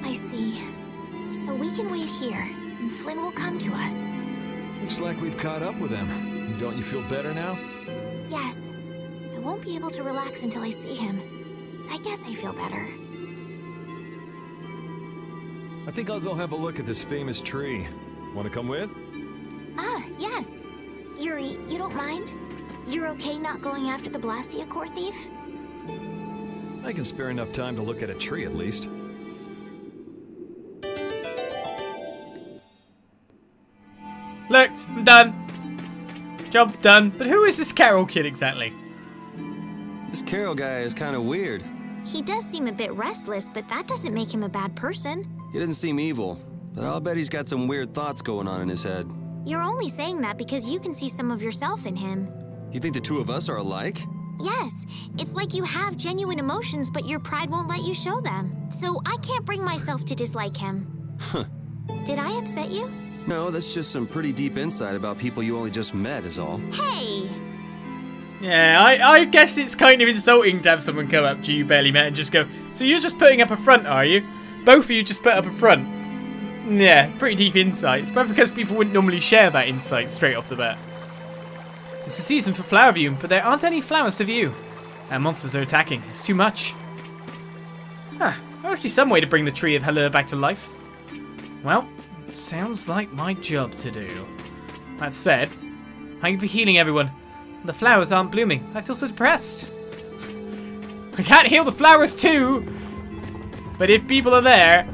Speaker 5: I see. So we can wait here, and Flynn will come to us.
Speaker 4: Looks like we've caught up with him. Don't you feel better now?
Speaker 5: Yes. I won't be able to relax until I see him. I guess I feel better.
Speaker 4: I think I'll go have a look at this famous tree. Want to come with?
Speaker 5: Yes. Yuri, you don't mind? You're okay not going after the Blastia core thief?
Speaker 4: I can spare enough time to look at a tree at least.
Speaker 1: Looked. I'm done. Job done. But who is this Karol kid exactly?
Speaker 4: This Karol guy is kind of weird.
Speaker 5: He does seem a bit restless, but that doesn't make him a bad person.
Speaker 4: He doesn't seem evil, but I'll bet he's got some weird thoughts going on in his head.
Speaker 5: You're only saying that because you can see some of yourself in him.
Speaker 4: You think the two of us are alike?
Speaker 5: Yes, it's like you have genuine emotions, but your pride won't let you show them. So I can't bring myself to dislike him.
Speaker 4: Huh.
Speaker 5: Did I upset you?
Speaker 4: No, that's just some pretty deep insight about people you only just met is all.
Speaker 5: Hey!
Speaker 1: Yeah, I guess it's kind of insulting to have someone come up to you barely met and just go, so you're just putting up a front, are you? Both of you just put up a front. Yeah, pretty deep insights, but because people wouldn't normally share that insight straight off the bat. It's the season for flower viewing, but there aren't any flowers to view. And monsters are attacking. It's too much. Huh, there must be some way to bring the tree of Halure back to life. Well, sounds like my job to do. That said, thank you for healing everyone. The flowers aren't blooming. I feel so depressed. I can't heal the flowers too! But if people are there,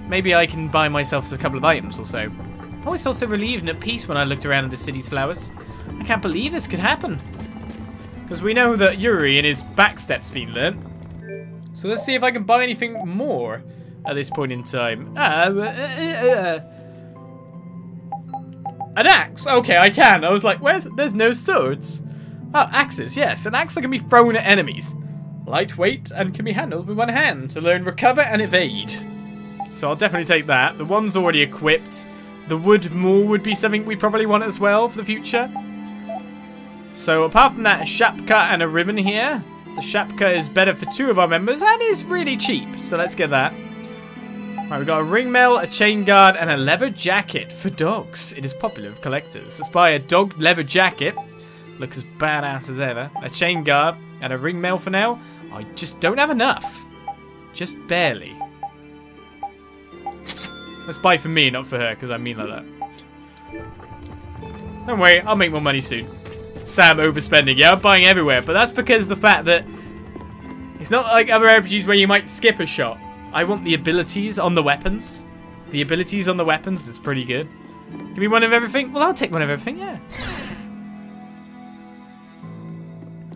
Speaker 1: maybe I can buy myself a couple of items or so. I always felt so relieved and at peace when I looked around at the city's flowers. I can't believe this could happen. Because we know that Yuri and his backstep's been learnt. So let's see if I can buy anything more at this point in time. An axe? Okay, I can. I was like, there's no swords. Oh, axes, yes. An axe that can be thrown at enemies. Lightweight and can be handled with one hand to learn recover and evade. So I'll definitely take that. The one's already equipped. The wood maul would be something we probably want as well for the future. So apart from that, a shapka and a ribbon here. The shapka is better for 2 of our members and is really cheap. So let's get that. Right, we've got a ring mail, a chain guard, and a leather jacket for dogs. It is popular with collectors. Let's buy a dog leather jacket. Looks as badass as ever. A chain guard and a ring mail for now. I just don't have enough. Just barely. Let's buy for me, not for her, because I mean like that. Don't worry, I'll make more money soon. Sam overspending. Yeah, I'm buying everywhere, but that's because of the fact that it's not like other RPGs where you might skip a shot. I want the abilities on the weapons. The abilities on the weapons is pretty good. Give me one of everything? Well, I'll take one of everything, yeah.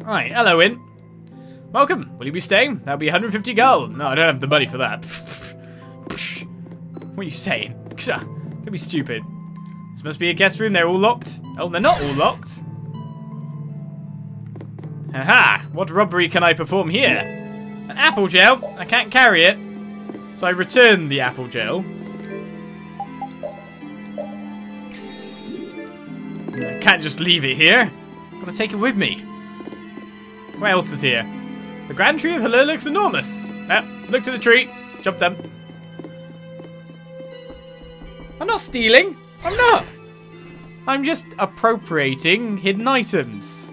Speaker 1: Right, hello, In. Welcome. Will you be staying? That'll be 150 gold. No, I don't have the money for that. What are you saying? Don't be stupid. This must be a guest room. They're all locked. Oh, they're not all locked. Aha! What robbery can I perform here? An apple gel. I can't carry it. So I return the apple gel. I can't just leave it here. Gotta take it with me. What else is here? The Grand Tree of Halure looks enormous. Look to the tree. Jump them. I'm not stealing. I'm not. I'm just appropriating hidden items.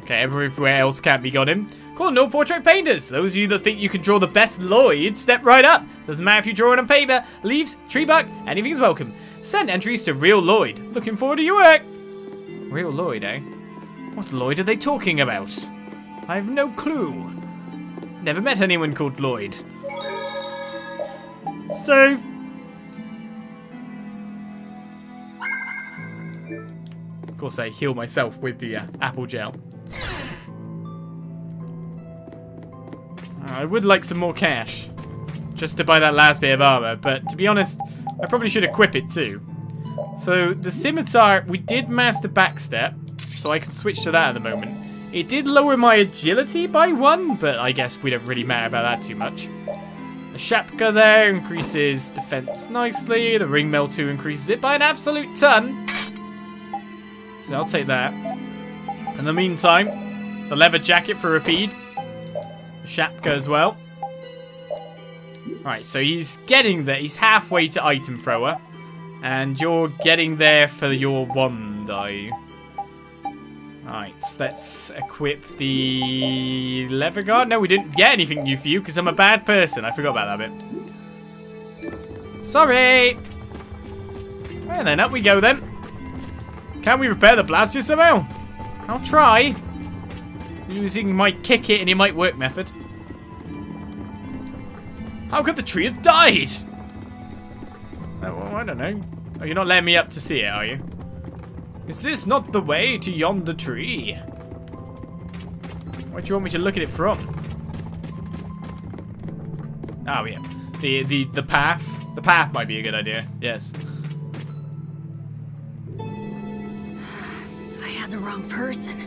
Speaker 1: Okay, everywhere else can't be got in. Call no portrait painters. Those of you that think you can draw the best Lloyd, step right up. Doesn't matter if you draw it on paper, leaves, tree bark, anything's welcome. Send entries to Real Lloyd. Looking forward to your work. Real Lloyd, eh? What Lloyd are they talking about? I have no clue. Never met anyone called Lloyd. Save. Of course, I heal myself with the apple gel. I would like some more cash. Just to buy that last bit of armor, but to be honest, I probably should equip it too. So, the scimitar, we did master backstep, so I can switch to that at the moment. It did lower my agility by 1, but I guess we don't really matter about that too much. The shapka there increases defense nicely. The ring mail 2 increases it by an absolute ton. So I'll take that. In the meantime, the leather jacket for Rapide. The shapka as well. Right, so he's getting there. He's halfway to item thrower. And you're getting there for your wand, are you? Right, let's equip the leather guard. No, we didn't get anything new for you because I'm a bad person. I forgot about that bit. Sorry. Well then, up we go then. Can we repair the blaster somehow? I'll try. Using my kick it and it might work method. How could the tree have died? Oh, well, I don't know. Oh, you're not letting me up to see it, are you? Is this not the way to yonder tree? Where do you want me to look at it from? Oh, yeah. The path. The path might be a good idea. Yes.
Speaker 6: I had the wrong person.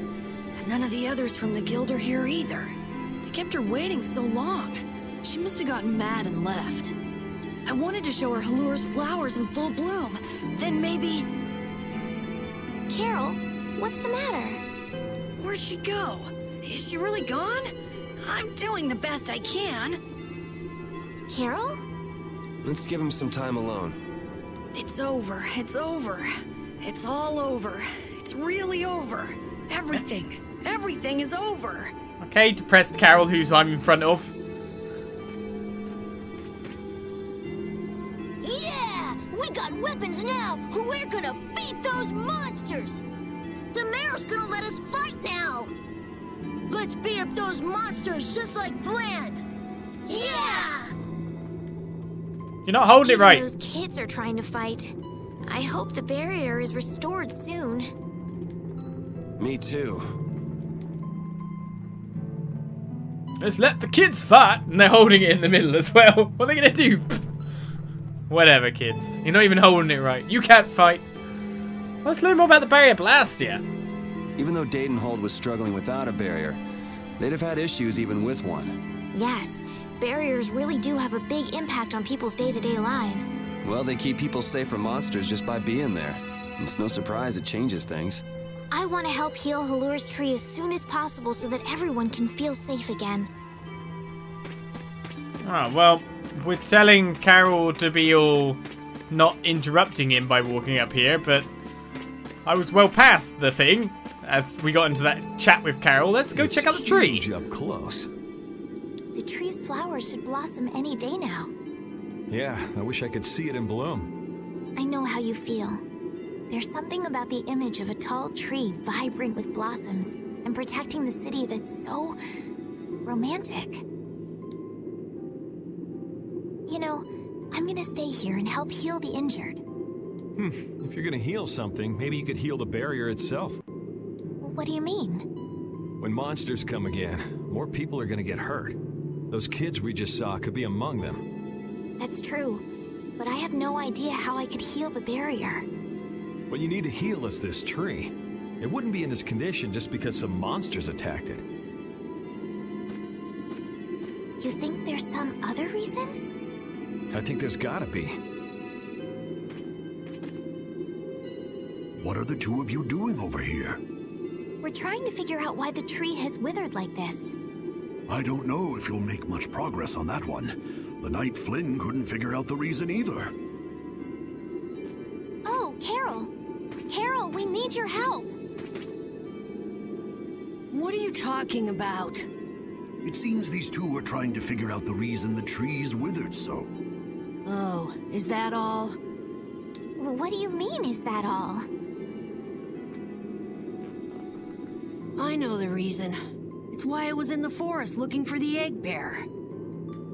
Speaker 6: And none of the others from the guild are here either. They kept her waiting so long. She must have gotten mad and left. I wanted to show her Halure's flowers in full bloom. Then maybe...
Speaker 5: Karol, what's the matter?
Speaker 6: Where'd she go? Is she really gone? I'm doing the best I can.
Speaker 5: Karol?
Speaker 4: Let's give him some time alone.
Speaker 6: It's over. It's over. It's all over. It's really over. Everything. Everything is over.
Speaker 1: Okay, depressed Karol, who's I'm in front of.
Speaker 9: Yeah! We got weapons now! We're gonna beat those monsters! The mayor's gonna let us fight now! Let's beat up those monsters just like planned! Yeah!
Speaker 1: You're not holding it right.
Speaker 5: Those kids are trying to fight. I hope the barrier is restored soon.
Speaker 4: Me too.
Speaker 1: Let's let the kids fight. And they're holding it in the middle as well. What are they going to do? Whatever, kids. You're not even holding it right. You can't fight. Let's learn more about the barrier blast here.
Speaker 4: Even though Deidon Hold was struggling without a barrier, they'd have had issues even with one.
Speaker 5: Yes, barriers really do have a big impact on people's day-to-day lives.
Speaker 4: Well, they keep people safe from monsters just by being there. It's no surprise it changes things.
Speaker 5: I want to help heal Halure's tree as soon as possible so that everyone can feel safe again.
Speaker 1: Oh, well, we're telling Karol to be all not interrupting him by walking up here, but I was well past the thing as we got into that chat with Karol. Let's go check out the tree.
Speaker 10: Huge up close.
Speaker 5: The tree's flowers should blossom any day now.
Speaker 10: Yeah, I wish I could see it in bloom.
Speaker 5: I know how you feel. There's something about the image of a tall tree vibrant with blossoms and protecting the city that's so romantic. You know, I'm gonna stay here and help heal the injured.
Speaker 10: If you're gonna heal something, maybe you could heal the barrier itself.
Speaker 5: What do you mean?
Speaker 10: When monsters come again, more people are gonna get hurt. Those kids we just saw could be among them.
Speaker 5: That's true, but I have no idea how I could heal the barrier.
Speaker 10: What you need to heal is this tree. It wouldn't be in this condition just because some monsters attacked it.
Speaker 5: You think there's some other reason?
Speaker 10: I think there's gotta be.
Speaker 3: What are the two of you doing over here?
Speaker 5: We're trying to figure out why the tree has withered like this.
Speaker 3: I don't know if you'll make much progress on that one. The Knight Flynn couldn't figure out the reason either.
Speaker 5: Oh, Karol! Karol, we need your help!
Speaker 6: What are you talking about?
Speaker 3: It seems these two are trying to figure out the reason the tree's withered so.
Speaker 6: Oh, is that all?
Speaker 5: What do you mean, is that all?
Speaker 6: I know the reason. It's why I was in the forest looking for the egg bear.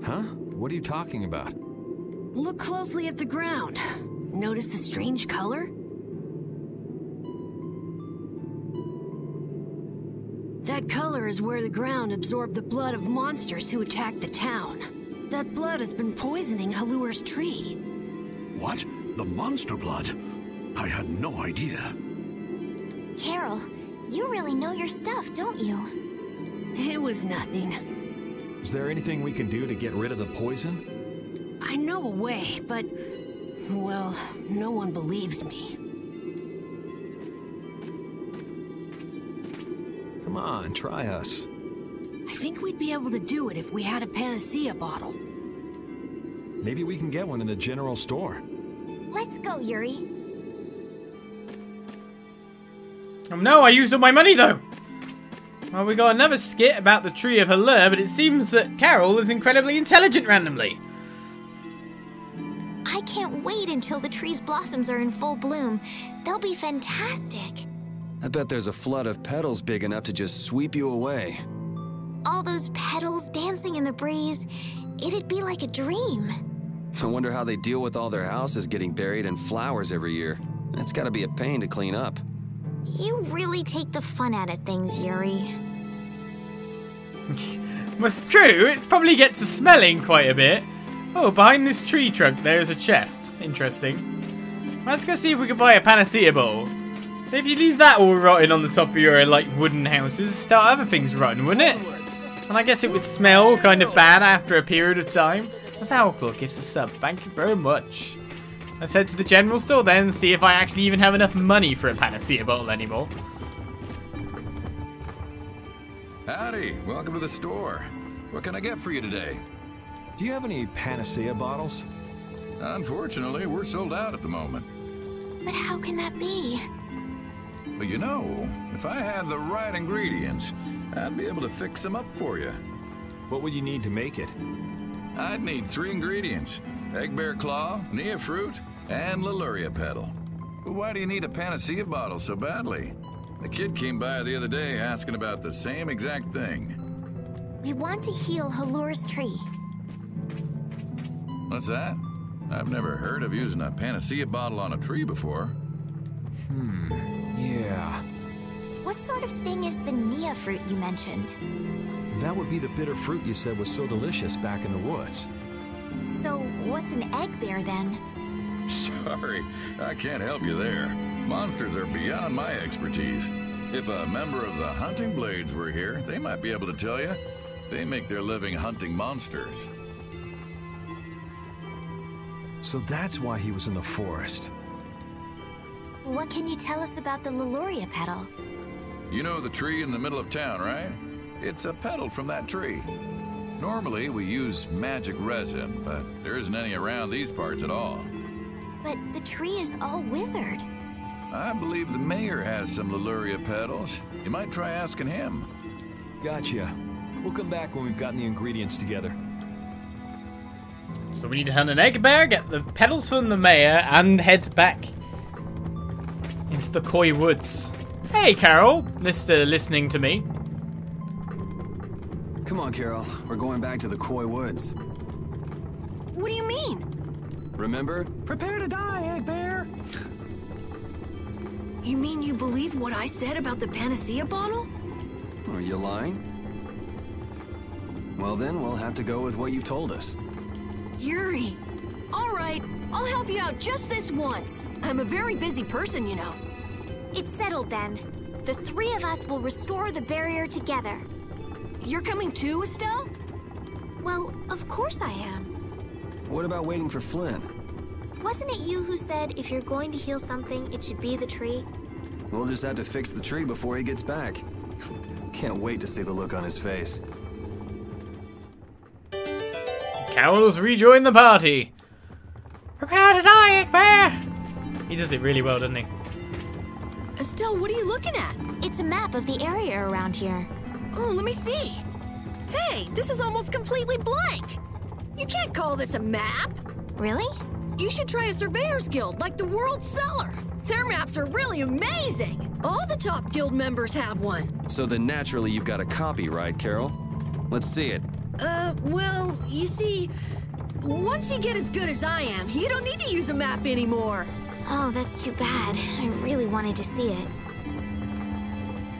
Speaker 10: Huh? What are you talking about?
Speaker 6: Look closely at the ground. Notice the strange color? That color is where the ground absorbed the blood of monsters who attacked the town. That blood has been poisoning Halure's tree.
Speaker 3: What? The monster blood? I had no idea.
Speaker 5: Karol, you really know your stuff, don't you?
Speaker 6: It was nothing.
Speaker 10: Is there anything we can do to get rid of the poison?
Speaker 6: I know a way, but... well, no one believes me.
Speaker 10: Come on, try us.
Speaker 6: I think we'd be able to do it if we had a panacea bottle.
Speaker 10: Maybe we can get one in the general store.
Speaker 5: Let's go, Yuri.
Speaker 1: Oh no, I used all my money though! Well, we got another skit about the tree of Halure, but it seems that Karol is incredibly intelligent randomly.
Speaker 5: I can't wait until the tree's blossoms are in full bloom. They'll be fantastic.
Speaker 4: I bet there's a flood of petals big enough to just sweep you away.
Speaker 5: All those petals dancing in the breeze, it'd be like a dream.
Speaker 4: I wonder how they deal with all their houses getting buried in flowers every year. It's gotta be a pain to clean up.
Speaker 5: You really take the fun out of things, Yuri.
Speaker 1: Well, it's true. It probably gets to smelling quite a bit. Oh, behind this tree trunk, there's a chest. Interesting. Let's go see if we can buy a panacea bowl. If you leave that all rotting on the top of your, like, wooden houses, start other things rotting, wouldn't it? And I guess it would smell kind of bad after a period of time. That's Outlaw gives a sub. Thank you very much. Let's head to the general store then and see if I actually even have enough money for a panacea bottle anymore.
Speaker 11: Howdy, welcome to the store. What can I get for you today?
Speaker 10: Do you have any panacea bottles?
Speaker 11: Unfortunately, we're sold out at the moment.
Speaker 5: But how can that be?
Speaker 11: But you know, if I had the right ingredients, I'd be able to fix them up for you.
Speaker 10: What would you need to make it?
Speaker 11: I'd need 3 ingredients: egg bear claw, nia fruit, and Laluria petal. But why do you need a panacea bottle so badly? A kid came by the other day asking about the same exact thing.
Speaker 5: We want to heal Halure's tree.
Speaker 11: What's that? I've never heard of using a panacea bottle on a tree before.
Speaker 10: Yeah.
Speaker 5: What sort of thing is the nia fruit you mentioned?
Speaker 10: That would be the bitter fruit you said was so delicious back in the woods.
Speaker 5: So, what's an egg bear then?
Speaker 11: Sorry, I can't help you there. Monsters are beyond my expertise. If a member of the Hunting Blades were here, they might be able to tell you. They make their living hunting monsters.
Speaker 10: So that's why he was in the forest.
Speaker 5: What can you tell us about the Laluria petal?
Speaker 11: You know the tree in the middle of town, right? It's a petal from that tree. Normally, we use magic resin, but there isn't any around these parts at all.
Speaker 5: But the tree is all withered.
Speaker 11: I believe the mayor has some Laluria petals. You might try asking him.
Speaker 10: Gotcha. We'll come back when we've gotten the ingredients together.
Speaker 1: So we need to hunt an egg bear, get the petals from the mayor, and head back into the Quoi Woods. Hey, Carol, Mr. Listening to Me.
Speaker 4: Come on, Carol. We're going back to the Quoi Woods.
Speaker 6: What do you mean?
Speaker 4: Remember?
Speaker 8: Prepare to die, Egg Bear!
Speaker 6: You mean you believe what I said about the panacea bottle?
Speaker 4: Are you lying? Well then, we'll have to go with what you've told us.
Speaker 6: Yuri. All right, I'll help you out just this once. I'm a very busy person, you know.
Speaker 5: It's settled then. The 3 of us will restore the barrier together.
Speaker 6: You're coming too, Estelle?
Speaker 5: Well, of course I am.
Speaker 4: What about waiting for Flynn?
Speaker 5: Wasn't it you who said if you're going to heal something, it should be the tree?
Speaker 4: We'll just have to fix the tree before he gets back. Can't wait to see the look on his face.
Speaker 1: Carol's rejoined the party. Prepare to die, Egg Bear! He does it really well, doesn't he?
Speaker 6: Estelle, what are you looking at?
Speaker 5: It's a map of the area around here.
Speaker 6: Oh, let me see. Hey, this is almost completely blank. You can't call this a map.
Speaker 5: Really?
Speaker 6: You should try a Surveyors Guild like the World Cellar. Their maps are really amazing. All the top guild members have one.
Speaker 4: So then naturally you've got a copy, right, Carol? Let's see it.
Speaker 6: Well, you see, once you get as good as I am, you don't need to use a map anymore.
Speaker 5: Oh, that's too bad. I really wanted to see it.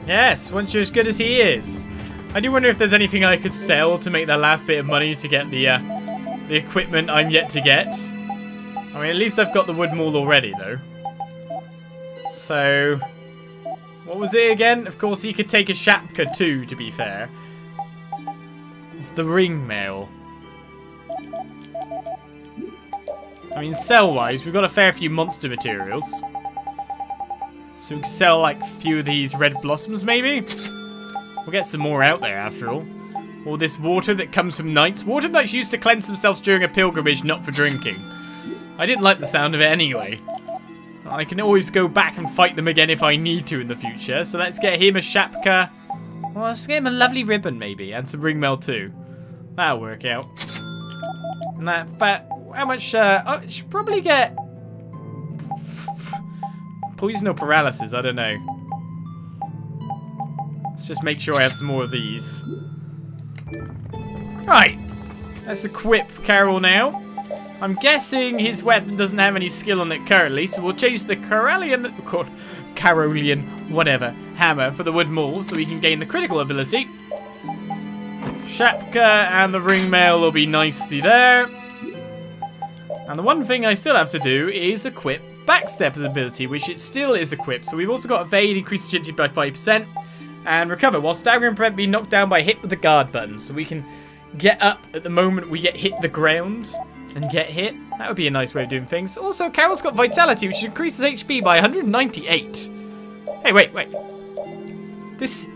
Speaker 1: Yes, once you're as good as he is. I do wonder if there's anything I could sell to make that last bit of money to get the equipment I'm yet to get. I mean, at least I've got the wood maul already, though. So, what was it again? Of course, he could take a shapka too, to be fair. It's the ring mail. I mean, sell-wise, we've got a fair few monster materials. So we can sell, like, a few of these red blossoms, maybe? We'll get some more out there, after all. All this water that comes from knights. Water knights used to cleanse themselves during a pilgrimage, not for drinking. I didn't like the sound of it anyway. I can always go back and fight them again if I need to in the future. So let's get him a shapka. Well, let's get him a lovely ribbon, maybe. And some ring mail, too. That'll work out. And that fat... How much... I should probably get... poison or paralysis, I don't know. Let's just make sure I have some more of these. Right. Let's equip Carol now. I'm guessing his weapon doesn't have any skill on it currently, so we'll change the Carolian, whatever, hammer for the wood maul so we can gain the critical ability. Shapka and the ring mail will be nicely there. And the one thing I still have to do is equip Backstep's ability, which it still is equipped. So we've also got Evade, increase agility by 5%, and Recover, while staggering and prevent being knocked down by hit with the guard button. So we can get up at the moment we get hit the ground and get hit. That would be a nice way of doing things. Also, Karol's got Vitality, which increases HP by 198. Hey, wait. This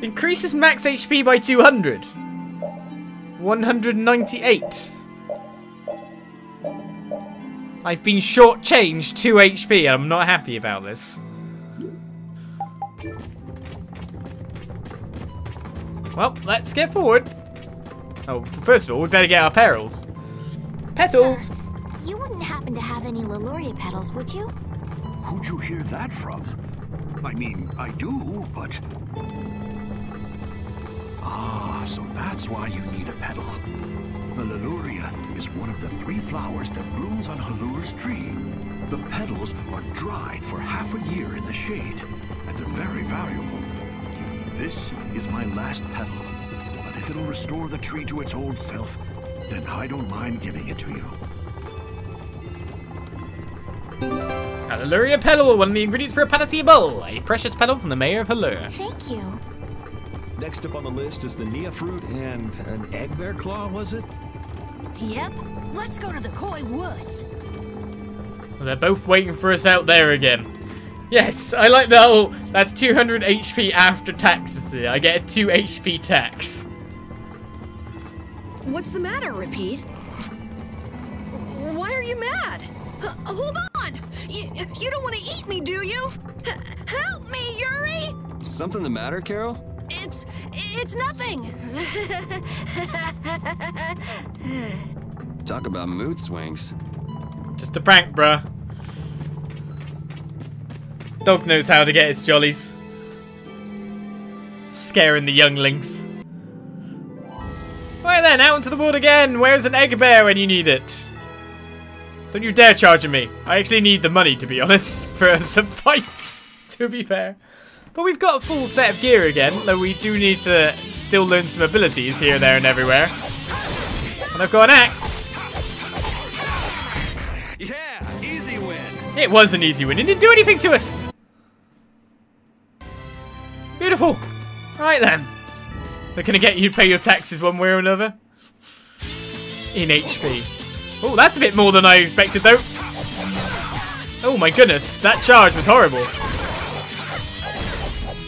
Speaker 1: increases max HP by 200. 198. I've been shortchanged 2 HP, and I'm not happy about this. Well, let's get forward. Oh, first of all, we better get our perils. Petals!
Speaker 5: Sir, you wouldn't happen to have any Leluria petals, would you?
Speaker 3: Who'd you hear that from? I mean, I do, but... Ah, so that's why you need a petal. The Leluria is one of the 3 flowers that blooms on Halure's tree. The petals are dried for half a year in the shade, and they're very valuable. This is my last petal, but if it'll restore the tree to its old self, then I don't mind giving it to you.
Speaker 1: A Leluria petal, one of the ingredients for a panacea bowl. A precious petal from the mayor of Halure.
Speaker 5: Thank you.
Speaker 10: Next up on the list is the Nia fruit and an egg bear claw, was it?
Speaker 6: Yep. Let's go to the Quoi Woods.
Speaker 1: Well, they're both waiting for us out there again. Yes, I like that. Oh, that's 200 HP after taxes. I get a 2 HP tax.
Speaker 6: What's the matter, Repeat? Why are you mad? Hold on! You don't want to eat me, do you? Help me, Yuri!
Speaker 4: Something the matter, Karol?
Speaker 6: It's nothing.
Speaker 4: Talk about mood swings.
Speaker 1: Just a prank, bruh. Dog knows how to get its jollies. Scaring the younglings. Right then, out into the world again. Where's an egg bear when you need it? Don't you dare charge me. I actually need the money, to be honest, for some fights, to be fair. But we've got a full set of gear again, though we do need to still learn some abilities here, there, and everywhere. And I've got an axe.
Speaker 4: Yeah, easy win.
Speaker 1: It was an easy win. It didn't do anything to us. Beautiful. Right then. They're going to get you to pay your taxes one way or another. In HP. Oh, that's a bit more than I expected, though. Oh my goodness, that charge was horrible.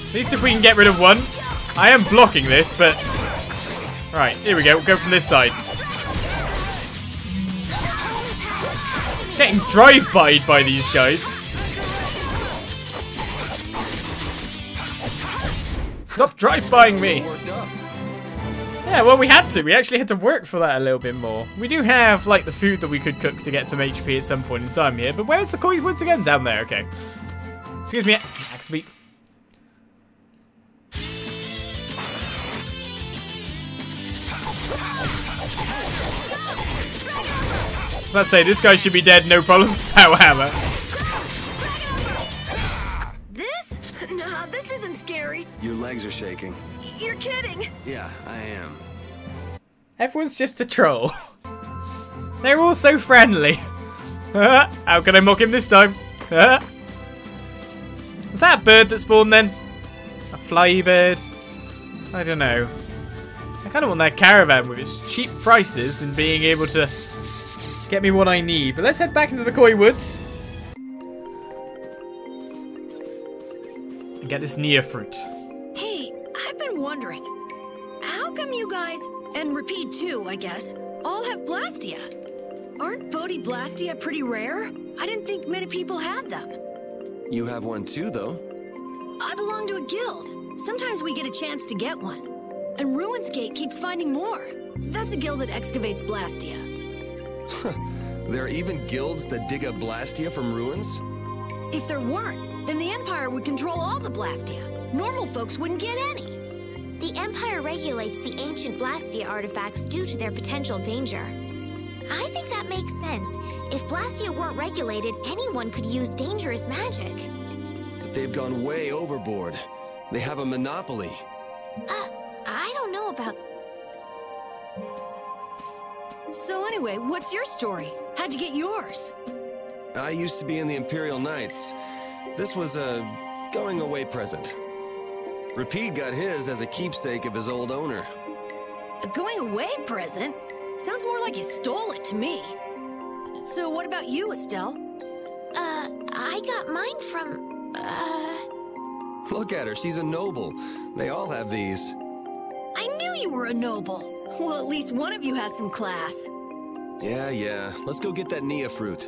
Speaker 1: At least if we can get rid of one. I am blocking this, but... Right, here we go. We'll go from this side. Getting drive-by'd by these guys. Stop drive-bying me. Yeah, well, we had to. We actually had to work for that a little bit more. We do have, like, the food that we could cook to get some HP at some point in time here. But where's the Quoi Woods again? Down there, okay. Excuse me, axe beat. Let's say this guy should be dead, no problem. Power hammer.
Speaker 6: This? Nah, this isn't scary.
Speaker 4: Your legs are shaking.
Speaker 6: You're kidding.
Speaker 4: Yeah, I am.
Speaker 1: Everyone's just a troll. They're all so friendly. How can I mock him this time? Was that a bird that spawned then? A fly bird? I don't know. I kind of want that caravan with its cheap prices and being able to get me what I need. But let's head back into the Quoi Woods. And get this Nia fruit.
Speaker 6: Hey, I've been wondering. How come you guys, and Repeat too, I guess, all have Blastia? Aren't Bodhi Blastia pretty rare? I didn't think many people had them.
Speaker 4: You have one too, though.
Speaker 6: I belong to a guild. Sometimes we get a chance to get one. And Ruinsgate keeps finding more. That's a guild that excavates Blastia.
Speaker 4: There are even guilds that dig up Blastia from ruins?
Speaker 6: If there weren't, then the Empire would control all the Blastia. Normal folks wouldn't get any.
Speaker 5: The Empire regulates the ancient Blastia artifacts due to their potential danger. I think that makes sense. If Blastia weren't regulated, anyone could use dangerous magic.
Speaker 4: But they've gone way overboard. They have a monopoly.
Speaker 5: I don't know about...
Speaker 6: So anyway, what's your story? How'd you get yours?
Speaker 4: I used to be in the Imperial Knights. This was a going-away present. Rapide got his as a keepsake of his old owner.
Speaker 6: A going-away present? Sounds more like you stole it to me. So what about you, Estelle?
Speaker 5: I got mine from...
Speaker 4: Look at her, she's a noble. They all have these.
Speaker 6: I knew you were a noble. Well, at least one of you has some class.
Speaker 4: Yeah. Let's go get that Nia fruit.